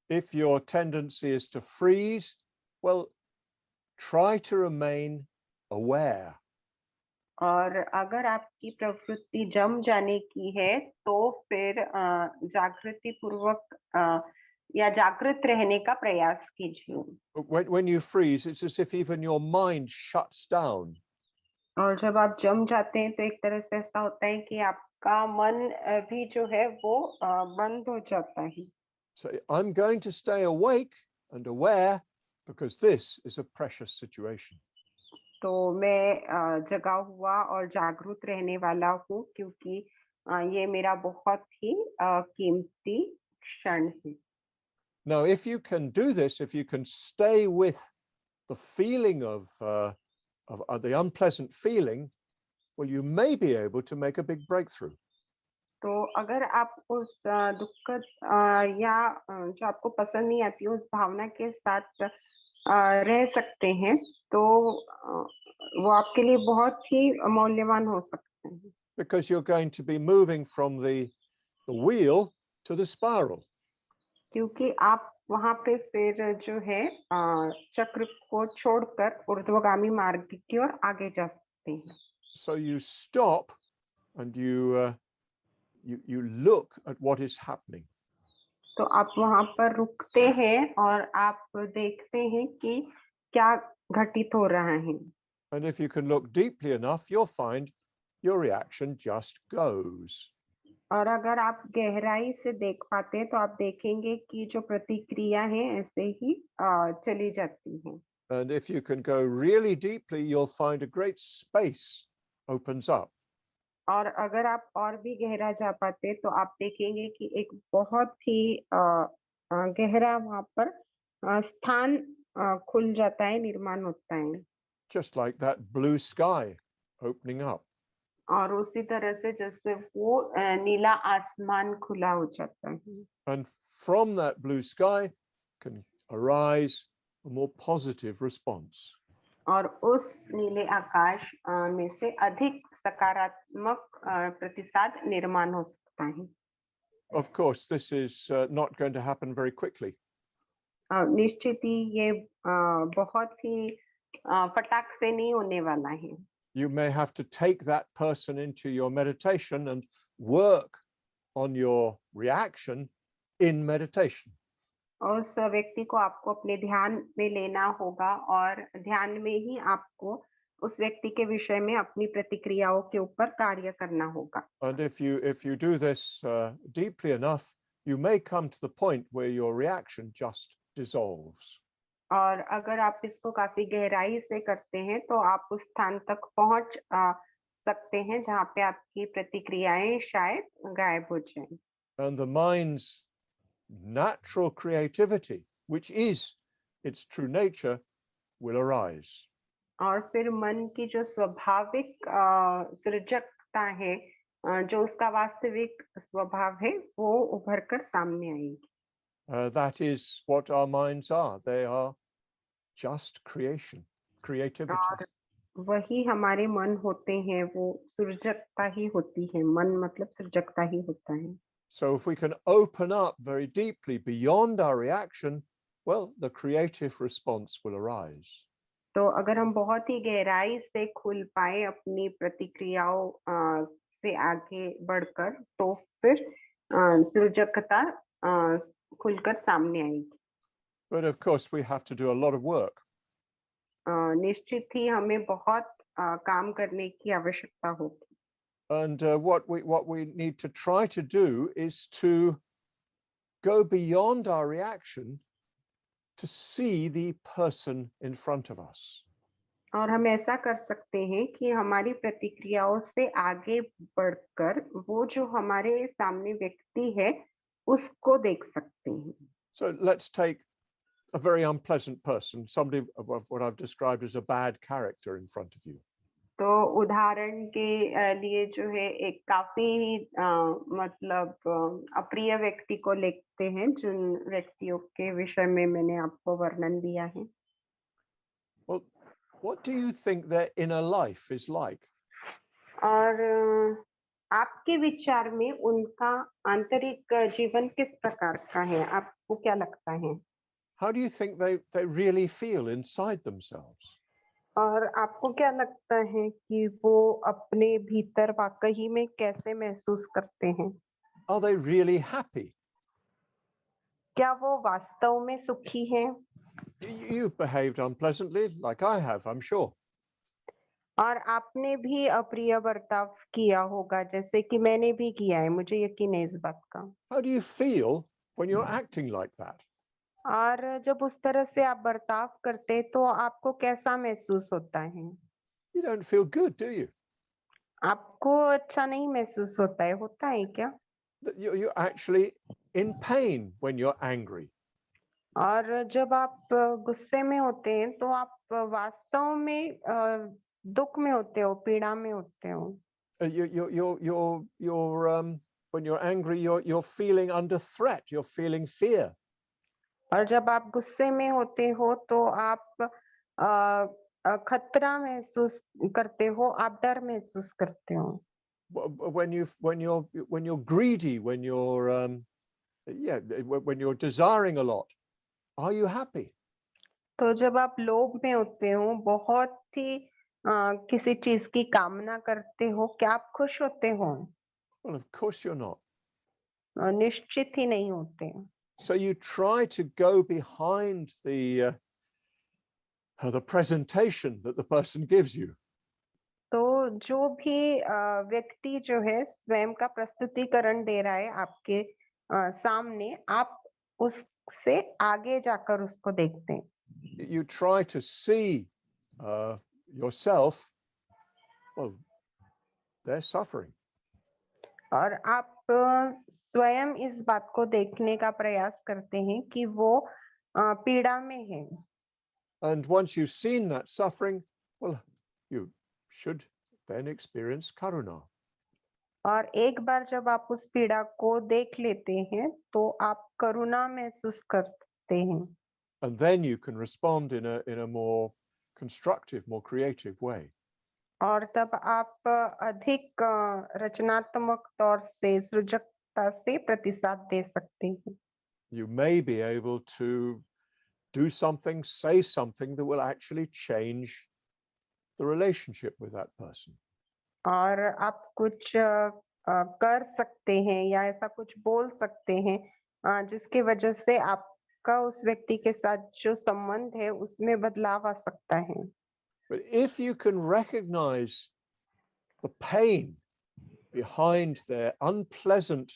[SPEAKER 1] If your tendency is to freeze, well, try to remain aware.
[SPEAKER 2] और अगर आपकी प्रवृत्ति जम जाने की है तो फिर जागृति पूर्वक या जागृत रहने का प्रयास कीजिए।
[SPEAKER 1] When you freeze, it's as if even your mind shuts down.
[SPEAKER 2] और जब आप जम जाते हैं तो एक तरह से ऐसा होता है कि आपका मन भी जो है वो बंद हो जाता है।
[SPEAKER 1] So I'm going to stay awake and aware because this is a precious situation.
[SPEAKER 2] तो मैं जगा हुआ और जागरूक रहने वाला हूँ क्योंकि ये मेरा बहुत ही कीमती क्षण है।
[SPEAKER 1] Now, if you can do this, if you can stay with the feeling of the unpleasant feeling, well, you may be able to make a big breakthrough.
[SPEAKER 2] तो अगर आप उस दुखद या जो आपको पसंद नहीं आती उस भावना के साथ रह सकते हैं तो वो आपके लिए बहुत ही मौल्यवान हो सकते हैं।
[SPEAKER 1] Because you're going to be moving from the wheel to the spiral.
[SPEAKER 2] क्योंकि आप वहां पे फिर जो है चक्र को छोड़कर ऊर्ध्वगामी मार्ग की ओर आगे जा सकते हैं।
[SPEAKER 1] So you stop and you look at what is happening.
[SPEAKER 2] तो आप वहां पर रुकते हैं और आप देखते हैं कि क्या घटित हो रहा है।
[SPEAKER 1] And if you can look deeply enough, you'll find your reaction just goes.
[SPEAKER 2] और अगर आप गहराई से देख पाते हैं तो आप देखेंगे कि जो प्रतिक्रिया है ऐसे ही चली जाती है।
[SPEAKER 1] And if you can go really deeply, you'll find a great space opens up.
[SPEAKER 2] और अगर आप और भी गहरा जा पाते तो आप देखेंगे कि एक बहुत ही गहरा वहां पर स्थान खुल जाता है, निर्माण होता है।
[SPEAKER 1] Just like that blue sky opening up.
[SPEAKER 2] और उसी तरह से जैसे वो नीला आसमान खुला हो जाता है।
[SPEAKER 1] And from that blue sky can arise a more positive response.
[SPEAKER 2] और उस नीले आकाश में से अधिक सकारात्मक प्रतिसाद निर्माण हो सकता है।
[SPEAKER 1] Of course, this is not going to happen very quickly.
[SPEAKER 2] निश्चित ही ये बहुत ही फटाक से नहीं होने वाला है।
[SPEAKER 1] You may have to take that person into your meditation and work on your reaction in meditation.
[SPEAKER 2] उस व्यक्ति को आपको अपने ध्यान में लेना होगा और ध्यान में ही आपको उस व्यक्ति के विषय में अपनी प्रतिक्रियाओं के ऊपर कार्य करना होगा।
[SPEAKER 1] And if you do this deeply enough, you may come to the point where your reaction just dissolves.
[SPEAKER 2] और अगर आप इसको काफी गहराई से करते हैं तो आप उस स्थान तक पहुंच सकते हैं जहां पे आपकी प्रतिक्रियाएं शायद गायब हो जाएं।
[SPEAKER 1] And the mind's natural creativity, which is its true nature, will arise.
[SPEAKER 2] और फिर मन की जो स्वाभाविक सृजकता है, जो उसका वास्तविक स्वभाव है, वो उभर कर सामने आएगी।
[SPEAKER 1] That is what our minds are. They are just creativity.
[SPEAKER 2] और वही हमारे मन होते हैं, वो सृजकता ही होती है। मन मतलब सृजकता ही होता है।
[SPEAKER 1] So if we can open up very deeply beyond our reaction, well, the creative response will arise.
[SPEAKER 2] तो अगर हम बहुत ही गहराई से खुल पाए अपनी प्रतिक्रियाओं से आगे बढ़कर तो फिर सृजकता खुलकर सामने आएगी।
[SPEAKER 1] But of course, we have to do a lot of work.
[SPEAKER 2] निश्चित ही हमें बहुत काम करने की आवश्यकता होगी।
[SPEAKER 1] And what we need to try to do is to go beyond our reaction to see the person in front of us.
[SPEAKER 2] और हम ऐसा कर सकते हैं कि हमारी प्रतिक्रियाओं से आगे बढ़कर वो जो हमारे सामने व्यक्ति है उसको देख सकते हैं।
[SPEAKER 1] So let's take a very unpleasant person, somebody of what I've described as a bad character in front of you.
[SPEAKER 2] तो उदाहरण के लिए जो है एक काफी मतलब अप्रिय व्यक्ति को लिखते हैं जिन व्यक्तियों के विषय में मैंने आपको वर्णन दिया है।
[SPEAKER 1] Well, what do you think their inner life is like?
[SPEAKER 2] और आपके विचार में उनका आंतरिक जीवन किस प्रकार का है? आपको क्या लगता है?
[SPEAKER 1] How do you think they really feel inside themselves?
[SPEAKER 2] और आपको क्या लगता है कि वो अपने भीतर वाकई में कैसे महसूस करते हैं?
[SPEAKER 1] Are they really happy?
[SPEAKER 2] क्या वो वास्तव में सुखी हैं?
[SPEAKER 1] You've behaved unpleasantly, like I have, I'm sure.
[SPEAKER 2] और आपने भी अप्रिय बर्ताव किया होगा जैसे कि मैंने भी किया है, मुझे यकीन है इस बात का।
[SPEAKER 1] How do you feel when you're acting like that?
[SPEAKER 2] और जब उस तरह से आप बर्ताव करते तो आपको कैसा महसूस होता है?
[SPEAKER 1] You don't feel good, do you?
[SPEAKER 2] आपको अच्छा नहीं महसूस होता है क्या?
[SPEAKER 1] That you're actually in pain when you're angry.
[SPEAKER 2] और जब आप गुस्से में होते हैं तो आप वास्तव में दुख में होते हो, पीड़ा में होते हो।
[SPEAKER 1] When you're angry, you're feeling under threat. You're feeling fear.
[SPEAKER 2] और जब आप गुस्से में होते हो तो आप खतरा महसूस करते हो, आप डर महसूस करते हो।
[SPEAKER 1] When you're greedy, when you're desiring a lot, are you happy?
[SPEAKER 2] तो जब आप लोभ में होते हो, बहुत ही किसी चीज की कामना करते हो, क्या आप खुश होते हो?
[SPEAKER 1] Well, of course you're not.
[SPEAKER 2] निश्चित ही नहीं होते।
[SPEAKER 1] So you try to go behind the presentation that the person gives you.
[SPEAKER 2] तो जो भी व्यक्ति जो है स्वयं का प्रस्तुतिकरण दे रहा है आपके सामने, आप उससे आगे जाकर उसको देखते हैं।
[SPEAKER 1] You try to see yourself. Well, they're suffering.
[SPEAKER 2] और आप स्वयं इस बात को देखने का प्रयास करते हैं कि वो पीड़ा में है।
[SPEAKER 1] And once you've seen that suffering, well, you should then experience karuna.
[SPEAKER 2] और एक बार जब आप उस पीड़ा को देख लेते हैं तो आप करुणा महसूस करते हैं।
[SPEAKER 1] And then you can respond in a more constructive, more creative way.
[SPEAKER 2] और तब आप अधिक रचनात्मक तौर से सृजकता से प्रतिसाद दे सकते हैं।
[SPEAKER 1] You may be able to do something, say something that will actually change the relationship with that person.
[SPEAKER 2] और आप कुछ कर सकते हैं या ऐसा कुछ बोल सकते हैं जिसकी वजह से आपका उस व्यक्ति के साथ जो संबंध है उसमें बदलाव आ सकता है।
[SPEAKER 1] But if you can recognize the pain behind their unpleasant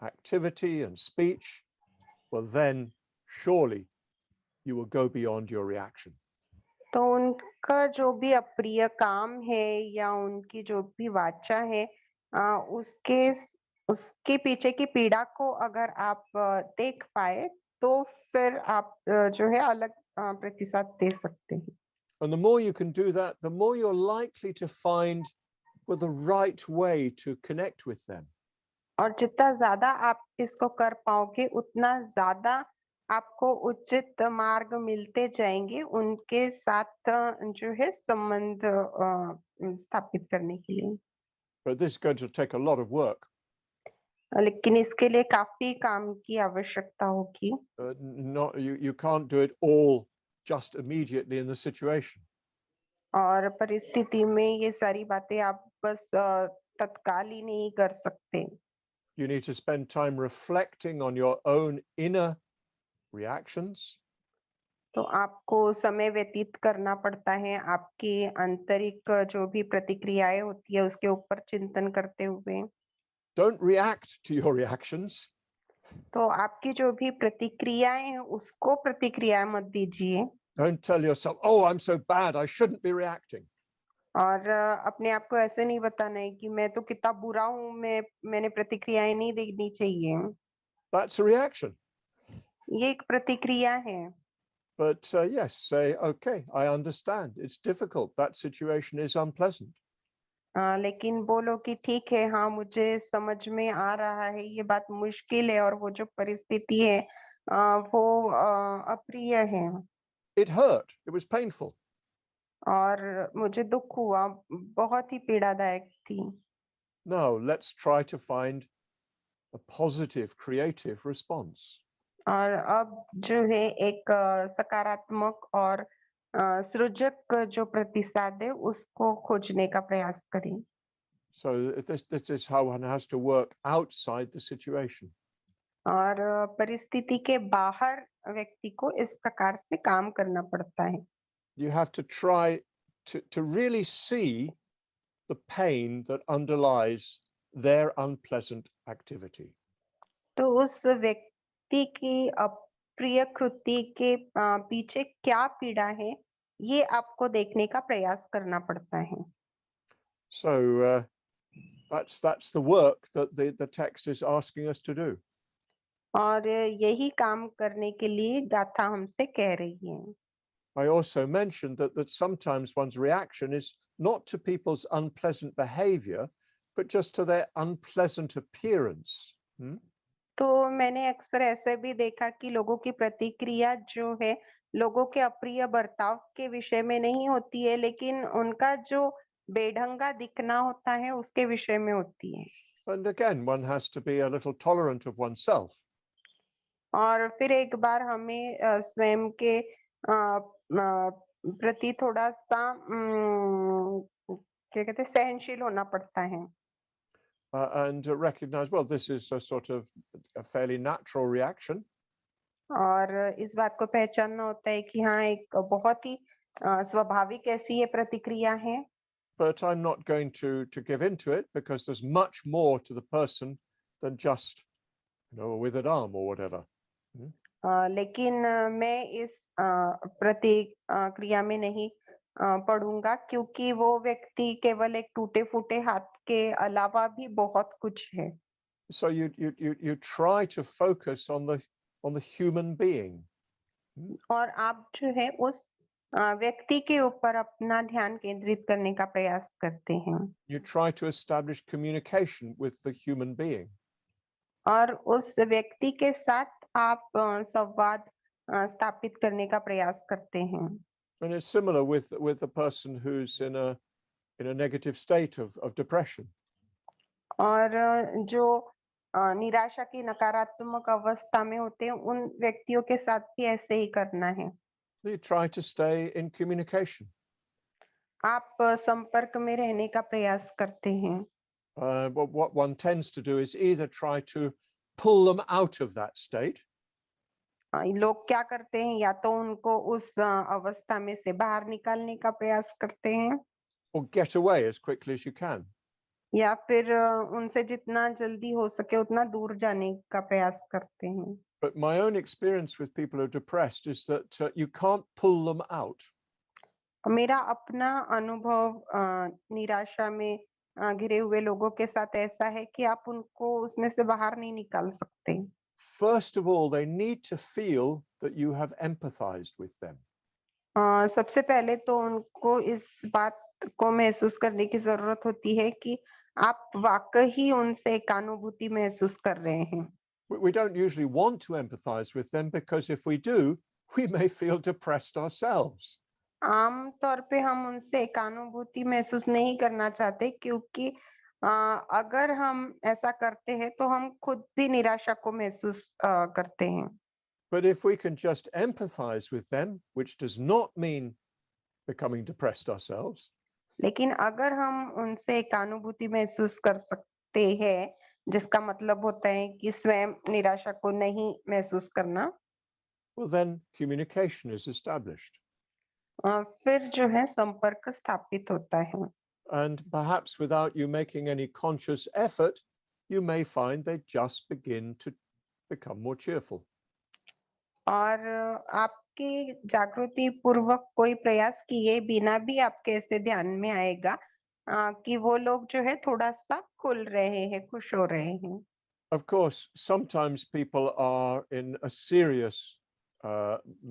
[SPEAKER 1] activity and speech, well, then surely you will go beyond your reaction.
[SPEAKER 2] तो उनका जो भी अप्रिय काम है या उनकी जो भी वाचा है उसके उसके पीछे की पीड़ा को अगर आप देख पाए तो फिर आप जो है अलग प्रतिसाद दे सकते हैं।
[SPEAKER 1] And the more you can do that, the more you're likely to find the right way to connect with them.
[SPEAKER 2] और जितना ज्यादा आप इसको कर पाओगे उतना ज्यादा आपको उचित मार्ग मिलते जाएंगे उनके साथ जो है संबंध स्थापित करने के लिए।
[SPEAKER 1] But this is going to take a lot of work.
[SPEAKER 2] लेकिन इसके लिए काफी काम की आवश्यकता होगी।
[SPEAKER 1] You can't do it all just immediately in the situation.
[SPEAKER 2] और परिस्थिति में ये सारी बातें आप बस तत्काल ही नहीं कर सकते।
[SPEAKER 1] You need to spend time reflecting on your own inner reactions.
[SPEAKER 2] तो आपको समय व्यतीत करना पड़ता है आपकी आंतरिक जो भी प्रतिक्रियाएं होती है उसके ऊपर चिंतन करते हुए।
[SPEAKER 1] Don't react to your reactions.
[SPEAKER 2] तो आपकी जो भी प्रतिक्रियाएं हैं उसको प्रतिक्रिया मत दीजिए।
[SPEAKER 1] Don't tell yourself, oh, I'm so bad, I shouldn't be reacting.
[SPEAKER 2] और अपने आप को ऐसे नहीं बताना है कि मैं तो कितना बुरा हूँ, मैंने प्रतिक्रियाएं नहीं देनी चाहिए।
[SPEAKER 1] That's a reaction.
[SPEAKER 2] ये एक प्रतिक्रिया है।
[SPEAKER 1] But yes, say, okay, I understand. It's difficult. That situation is unpleasant.
[SPEAKER 2] लेकिन बोलो कि ठीक है, हाँ मुझे समझ में आ रहा है, ये बात मुश्किल है और वो जो परिस्थिति है वो अप्रिय है
[SPEAKER 1] It hurt. It was painful.
[SPEAKER 2] और मुझे दुख हुआ, बहुत ही पीड़ादायक थी।
[SPEAKER 1] Now, let's try to find a positive, creative response.
[SPEAKER 2] और अब जो है एक सकारात्मक और सृजक जो प्रतिसाद है उसको खोजने का प्रयास करें।
[SPEAKER 1] So this is how one has to work outside the situation.
[SPEAKER 2] और परिस्थिति के बाहर व्यक्ति को इस प्रकार से काम करना पड़ता है।
[SPEAKER 1] You have to try to really see the pain that underlies their unpleasant activity.
[SPEAKER 2] तो उस व्यक्ति की अप्रिय कृति के पीछे क्या पीड़ा है, ये आपको देखने का प्रयास करना पड़ता है।
[SPEAKER 1] So that's the work that the text is asking us to do.
[SPEAKER 2] और यही काम करने के लिए गाथा हमसे कह रही है।
[SPEAKER 1] I also mentioned that sometimes one's reaction is not to people's unpleasant behavior, but just to their unpleasant appearance.
[SPEAKER 2] तो मैंने अक्सर ऐसे भी देखा कि लोगों की प्रतिक्रिया जो है लोगों के अप्रिय बर्ताव के विषय में नहीं होती है, लेकिन उनका जो बेढंगा दिखना होता है उसके विषय में होती है।
[SPEAKER 1] And again, one has to be a little tolerant of oneself.
[SPEAKER 2] और फिर एक बार हमें स्वयं के प्रति थोड़ा सा क्या कहते हैं, सहनशील होना पड़ता है।
[SPEAKER 1] And recognize, well, this is a sort of a fairly natural reaction.
[SPEAKER 2] और इस बात को पहचानना होता है कि हाँ एक बहुत ही स्वाभाविक ऐसी ये प्रतिक्रिया है।
[SPEAKER 1] But I'm not going to give into it because there's much more to the person than just, a withered arm or whatever.
[SPEAKER 2] लेकिन मैं इस प्रतिक्रिया में नहीं पढ़ूंगा, क्योंकि वो व्यक्ति केवल एक टूटे फूटे हाथ के अलावा भी बहुत कुछ है।
[SPEAKER 1] So you try to focus on the human being.
[SPEAKER 2] और आप जो है उस व्यक्ति के ऊपर अपना ध्यान केंद्रित करने का प्रयास करते हैं।
[SPEAKER 1] You try to establish communication with the human being.
[SPEAKER 2] और उस व्यक्ति के साथ आप संवाद स्थापित करने का प्रयास करते हैं।
[SPEAKER 1] And it's similar with the person who's in a negative state of depression.
[SPEAKER 2] और जो निराशा की नकारात्मक अवस्था में होते हैं उन व्यक्तियों के साथ भी ऐसे ही करना है।
[SPEAKER 1] You try to stay in communication.
[SPEAKER 2] आप संपर्क में रहने का प्रयास करते हैं।
[SPEAKER 1] But what one tends to do is either try to pull them out of that state.
[SPEAKER 2] लोग क्या करते हैं, या तो उनको उस अवस्था में से बाहर निकालने का प्रयास करते हैं,
[SPEAKER 1] Or get away as quickly as you can.
[SPEAKER 2] या फिर उनसे जितना जल्दी हो सके उतना दूर जाने का प्रयास करते हैं।
[SPEAKER 1] But my own experience with people who are depressed is that you can't pull them out.
[SPEAKER 2] मेरा अपना अनुभव निराशा में घिरे हुए लोगों के साथ ऐसा है कि आप उनको उसमें से बाहर नहीं निकाल सकते।
[SPEAKER 1] First of all, they need to feel that you have empathized with them.
[SPEAKER 2] सबसे पहले तो उनको इस बात को महसूस करने की जरूरत होती है कि आप वाकई उनसे एक अनुभूति महसूस कर रहे हैं।
[SPEAKER 1] We don't usually want to empathize with them because if we do, we may feel depressed ourselves.
[SPEAKER 2] आम तौर पे हम उनसे एक अनुभूति महसूस नहीं करना चाहते, क्योंकि अगर हम ऐसा करते हैं तो हम खुद भी निराशा को महसूस करते हैं।
[SPEAKER 1] But if we can just empathize with them, which does not mean becoming depressed ourselves,
[SPEAKER 2] लेकिन अगर हम उनसे एक अनुभूति महसूस कर सकते हैं, जिसका मतलब होता है कि स्वयं निराशा को नहीं महसूस करना,
[SPEAKER 1] well, then communication is established.
[SPEAKER 2] फिर जो है संपर्क स्थापित होता है।
[SPEAKER 1] And perhaps without you making any conscious effort, you may find they just begin to become more cheerful.
[SPEAKER 2] और आपके जागृति पूर्वक कोई प्रयास किए बिना भी आपके ऐसे ध्यान में आएगा कि वो लोग जो है थोड़ा-सा खुल रहे हैं, खुश हो रहे हैं।
[SPEAKER 1] Of course, sometimes people are in a serious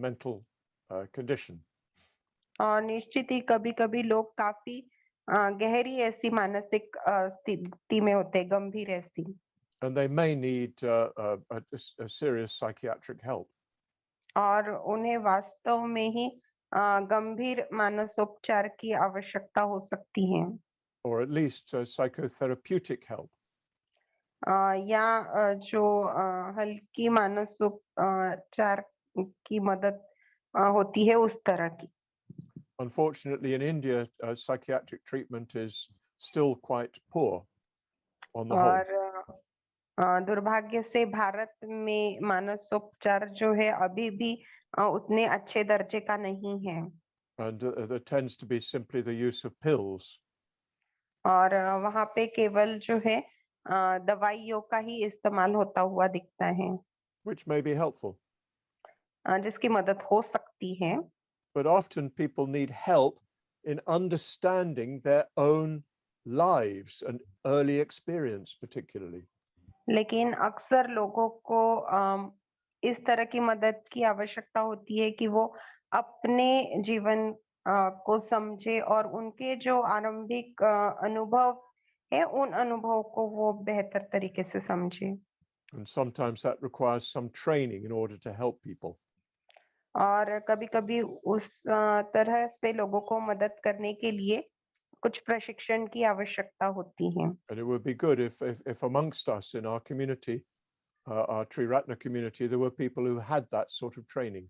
[SPEAKER 1] mental condition,
[SPEAKER 2] और निश्चित ही कभी-कभी लोग काफ़ी गहरी ऐसी मानसिक स्थिति में होते हैं, गंभीर ऐसी।
[SPEAKER 1] and they may need a serious psychiatric help,
[SPEAKER 2] और उन्हें वास्तव में ही गंभीर मानसोपचार की आवश्यकता हो सकती है।
[SPEAKER 1] or at least psychotherapeutic help.
[SPEAKER 2] या जो हल्की मानसोपचार की मदद होती है उस तरह की।
[SPEAKER 1] Unfortunately, in India, psychiatric treatment is still quite poor on the whole.
[SPEAKER 2] और दुर्भाग्य से भारत में मानसोपचार जो है अभी भी उतने अच्छे दर्जे का नहीं है।
[SPEAKER 1] And there tends to be simply the use of pills,
[SPEAKER 2] और वहाँ पे केवल जो है दवाइयों का ही इस्तेमाल होता हुआ दिखता है
[SPEAKER 1] which may be helpful.
[SPEAKER 2] जिसकी मदद हो सकती है।
[SPEAKER 1] But often people need help in understanding their own lives and early experience, particularly.
[SPEAKER 2] लेकिन अक्सर लोगों को इस तरह की मदद की आवश्यकता होती है कि वो अपने जीवन को समझे और उनके जो आरंभिक अनुभव है उन अनुभवों को वो बेहतर तरीके से समझे।
[SPEAKER 1] And sometimes that requires some training in order to help people.
[SPEAKER 2] और कभी-कभी उस तरह से लोगों को मदद करने के लिए कुछ प्रशिक्षण की आवश्यकता होती है।
[SPEAKER 1] And it would be good if amongst us in our community, our Triratna community, there were people who had that sort of training.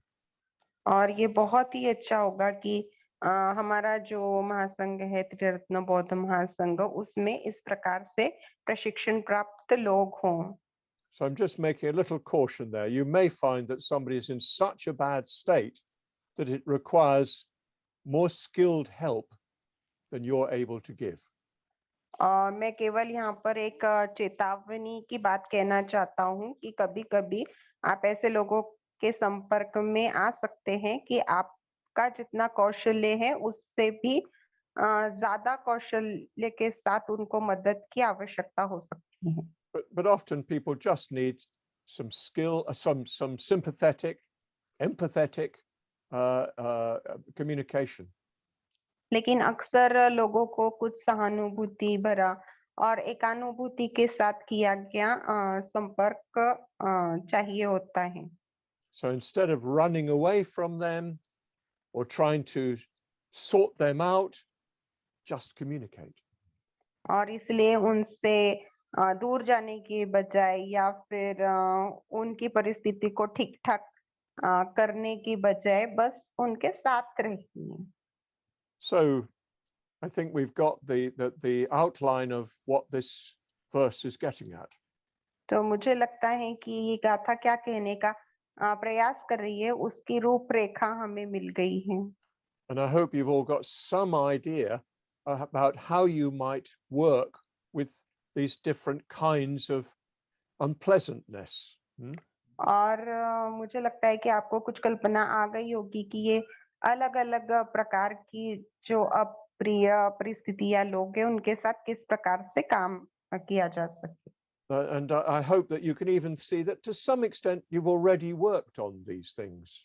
[SPEAKER 2] और ये बहुत ही अच्छा होगा कि हमारा जो महासंघ है त्रिरत्न बौद्ध महासंघ उसमें इस प्रकार से प्रशिक्षण प्राप्त लोग हों।
[SPEAKER 1] So I'm just making a little caution there. You may find that somebody is in such a bad state that it requires more skilled help than you're able to give.
[SPEAKER 2] मैं केवल यहाँ पर एक चेतावनी की बात कहना चाहता हूँ कि कभी-कभी आप ऐसे लोगों के संपर्क में आ सकते हैं कि आपका जितना कौशल्य है उससे भी ज़्यादा कौशल्य के साथ उनको मदद की आवश्यकता हो सकती है।
[SPEAKER 1] But often people just need some skill, some sympathetic, empathetic communication.
[SPEAKER 2] लेकिन अक्सर लोगों को कुछ सहानुभूति भरा और एकानुभूति के साथ किया गया संपर्क चाहिए होता है।
[SPEAKER 1] So instead of running away from them or trying to sort them out, just communicate.
[SPEAKER 2] और इसलिए उनसे दूर जाने के बजाय या फिर उनकी परिस्थिति को ठीक-ठाक करने की बजाय बस उनके साथ रहिए।
[SPEAKER 1] So I think we've got the outline of what this verse is getting at.
[SPEAKER 2] तो मुझे लगता है कि ये गाथा क्या कहने का प्रयास कर रही है उसकी रूपरेखा हमें मिल गई है।
[SPEAKER 1] And I hope you've all got some idea about how you might work with these different kinds of unpleasantness.
[SPEAKER 2] और मुझे लगता है कि आपको कुछ कल्पना आ गई होगी कि ये अलग-अलग प्रकार की जो अप्रिय परिस्थितियाँ लोग हैं उनके साथ किस प्रकार से काम किया जा सके।
[SPEAKER 1] And I hope that you can even see that to some extent you've already worked on these things.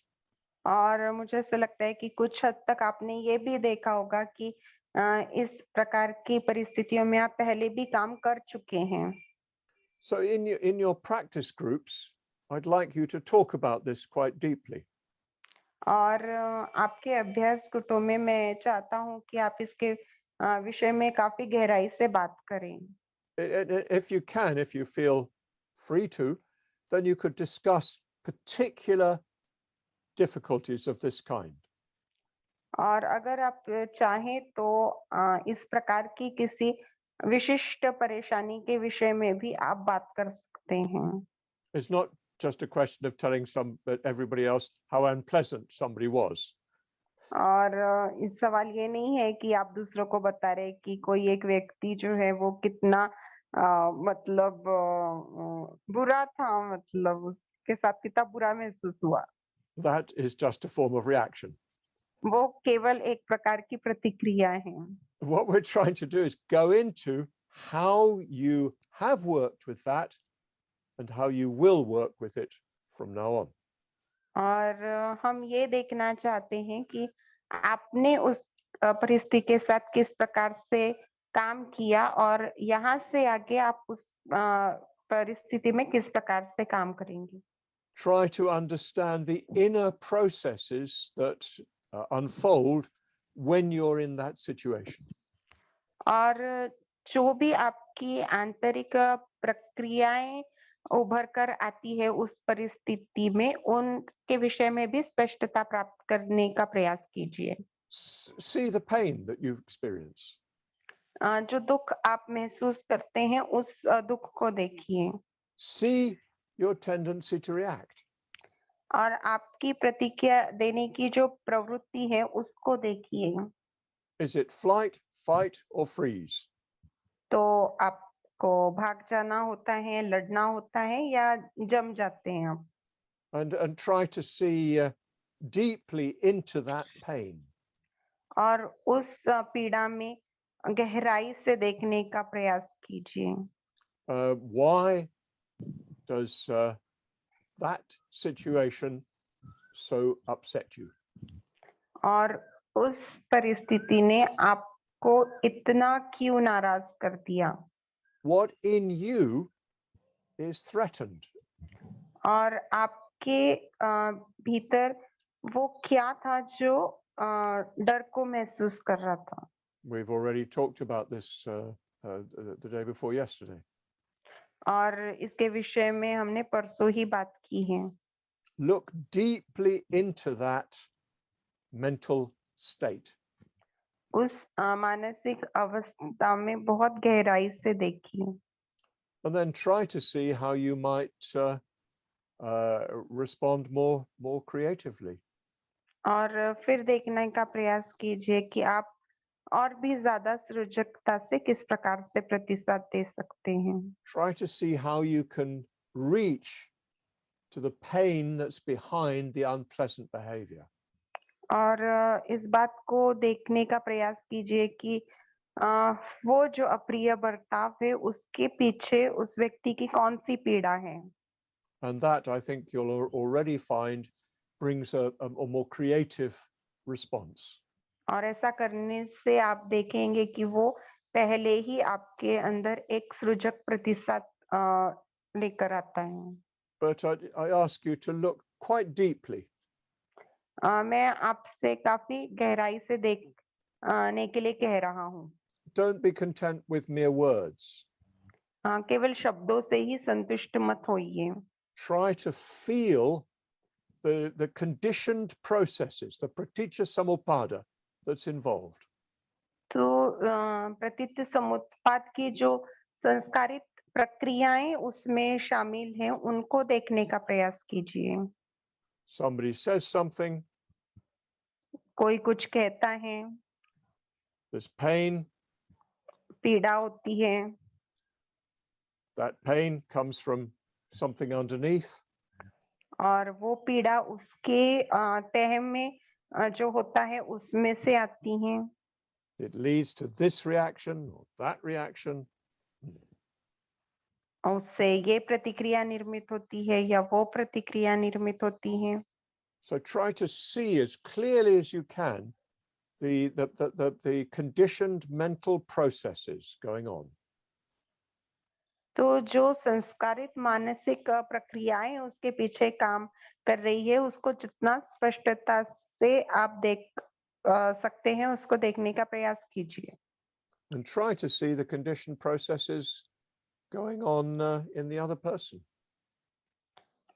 [SPEAKER 2] और मुझे ऐसा लगता है कि कुछ हद तक आपने ये भी देखा होगा कि इस प्रकार की परिस्थितियों में आप पहले भी काम कर चुके हैं।
[SPEAKER 1] So in your practice groups, I'd like you to talk about this quite deeply.
[SPEAKER 2] और आपके अभ्यास गुटों में मैं चाहता हूँ कि आप इसके विषय में काफ़ी गहराई से बात करें।
[SPEAKER 1] If you can, if you feel free to, then you could discuss particular difficulties of this kind.
[SPEAKER 2] और अगर आप चाहें तो इस प्रकार की किसी विशिष्ट परेशानी के विषय में भी आप बात कर सकते हैं।
[SPEAKER 1] It's not just a question of telling everybody else how unpleasant somebody was.
[SPEAKER 2] और इस सवाल ये नहीं है कि आप दूसरों को बता रहे कि कोई एक व्यक्ति जो है वो कितना मतलब बुरा था मतलब उसके साथ कितना बुरा महसूस हुआ।
[SPEAKER 1] that is just a form of reaction.
[SPEAKER 2] वो केवल एक प्रकार की प्रतिक्रिया है.
[SPEAKER 1] What we're trying to do is go into how you have worked with that and how you will work with it from now on.
[SPEAKER 2] और हम ये देखना चाहते हैं कि आपने उस परिस्थिति के साथ किस प्रकार से काम किया और यहाँ से आगे आप उस परिस्थिति में किस प्रकार से काम करेंगे.
[SPEAKER 1] Try to understand the inner processes that unfold when you're in that situation.
[SPEAKER 2] और जो भी आपकी आंतरिक प्रक्रियाएं उभर कर आती है उस परिस्थिति में उनके विषय में भी स्पष्टता प्राप्त करने का प्रयास कीजिए.
[SPEAKER 1] See the pain that you've experienced.
[SPEAKER 2] जो दुख आप महसूस करते हैं उस दुख को देखिए.
[SPEAKER 1] See your tendency to react.
[SPEAKER 2] और आपकी प्रतिक्रिया देने की जो प्रवृत्ति है उसको देखिए.
[SPEAKER 1] Is it flight, fight, or freeze?
[SPEAKER 2] तो आपको भाग जाना होता है, लड़ना होता है या जम जाते हैं आप.
[SPEAKER 1] And try to see deeply into that pain.
[SPEAKER 2] और उस पीड़ा में गहराई से देखने का प्रयास कीजिए.
[SPEAKER 1] Why does that situation so upset you?
[SPEAKER 2] और उस परिस्थिति ने आपको इतना क्यों नाराज कर दिया.
[SPEAKER 1] What in you is threatened?
[SPEAKER 2] और आपके भीतर वो क्या था जो डर को महसूस कर रहा था.
[SPEAKER 1] We've already talked about this the day before yesterday.
[SPEAKER 2] और इसके विषय में हमने परसों ही बात की है.
[SPEAKER 1] Look deeply into that mental state.
[SPEAKER 2] उस मानसिक अवस्था में बहुत गहराई से देखिए.
[SPEAKER 1] And then try to see how you might respond more creatively.
[SPEAKER 2] और फिर देखने का प्रयास कीजिए कि आप और भी ज्यादा सृजकता से किस प्रकार से प्रतिसाद दे सकते हैं.
[SPEAKER 1] Try to see how you can reach to the pain that's behind the unpleasant behavior.
[SPEAKER 2] और इस बात को देखने का प्रयास कीजिए कि वो जो अप्रिय बर्ताव है उसके पीछे उस व्यक्ति की कौन सी पीड़ा है.
[SPEAKER 1] And that, I think, you'll already find brings a more creative response.
[SPEAKER 2] और ऐसा करने से आप देखेंगे कि वो पहले ही आपके अंदर एक सृजक प्रतिसाद लेकर आता है.
[SPEAKER 1] But I ask you to look quite deeply.
[SPEAKER 2] मैं आपसे काफी गहराई से देखने के लिए कह रहा हूँ.
[SPEAKER 1] Don't be content with mere words.
[SPEAKER 2] केवल शब्दों से ही संतुष्ट मत होइए.
[SPEAKER 1] Try to feel the conditioned processes, the praticca samuppada that's involved.
[SPEAKER 2] तो प्रतीत समुत्पाद की जो संस्कारित प्रक्रियाएं उसमें शामिल हैं उनको देखने का प्रयास कीजिए.
[SPEAKER 1] Somebody says something,
[SPEAKER 2] कोई कुछ कहता है,
[SPEAKER 1] there's pain,
[SPEAKER 2] पीड़ा होती है.
[SPEAKER 1] that pain comes from something underneath.
[SPEAKER 2] और वो पीड़ा उसके तह में जो होता है उसमें से आती है.
[SPEAKER 1] It leads to this reaction or that reaction.
[SPEAKER 2] उससे ये प्रतिक्रिया निर्मित होती है या वो प्रतिक्रिया निर्मित होती है.
[SPEAKER 1] So try to see as clearly as you can the conditioned mental processes going on.
[SPEAKER 2] तो जो संस्कारित मानसिक प्रक्रियाएं उसके पीछे काम कर रही है उसको जितना स्पष्टता से आप देख सकते हैं उसको देखने का प्रयास कीजिए.
[SPEAKER 1] And try to see the conditioned processes going on in the other person.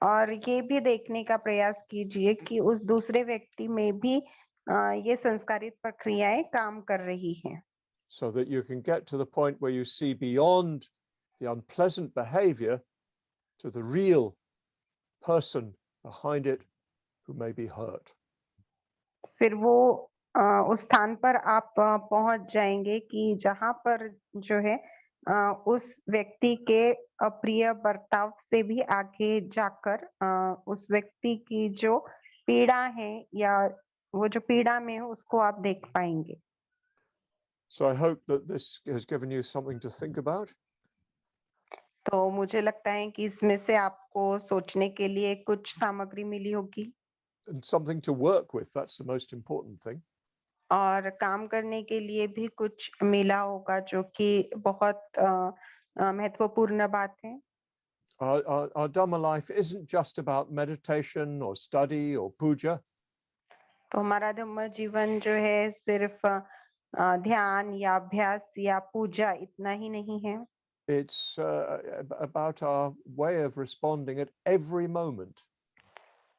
[SPEAKER 2] और ये भी देखने का प्रयास कीजिए कि उस दूसरे व्यक्ति में भी ये संस्कारित प्रक्रियाएं काम कर रही हैं.
[SPEAKER 1] So that you can get to the point where you see beyond the unpleasant behavior to the real person behind it who may be hurt.
[SPEAKER 2] फिर वो उस स्थान पर आप पहुंच जाएंगे कि जहां पर जो है उस व्यक्ति के अप्रिय बर्ताव से भी आगे जाकर उस व्यक्ति की जो पीड़ा है या वो जो पीड़ा में है उसको आप देख पाएंगे।
[SPEAKER 1] So I hope that this has given you something to think about.
[SPEAKER 2] तो मुझे लगता है कि इसमें से आपको सोचने के लिए कुछ सामग्री मिली होगी
[SPEAKER 1] And something to work with. That's the most important thing.
[SPEAKER 2] और काम करने के लिए भी कुछ मिला होगा जो कि बहुत महत्वपूर्ण बात है।
[SPEAKER 1] Our Dhamma life isn't just about meditation or study or puja.
[SPEAKER 2] तो हमारा धम्म जीवन जो है सिर्फ ध्यान या अभ्यास या पूजा इतना ही नहीं है।
[SPEAKER 1] It's about our way of responding at every moment.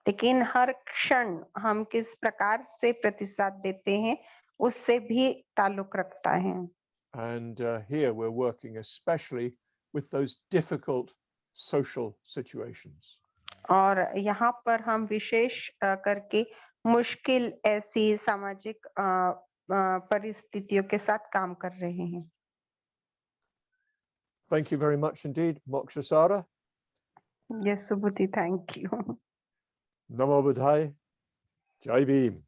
[SPEAKER 2] लेकिन हर क्षण हम किस प्रकार से प्रतिसाद देते हैं उससे भी ताल्लुक रखता है।
[SPEAKER 1] And here we're working especially with those difficult social situations.
[SPEAKER 2] और यहाँ पर हम विशेष करके मुश्किल ऐसी सामाजिक परिस्थितियों के साथ काम कर रहे हैं।
[SPEAKER 1] Thank you very much indeed, Mokshasara.
[SPEAKER 2] Yes, Subhuti, thank you.
[SPEAKER 1] Namo Buddhaya. Jai Bhim.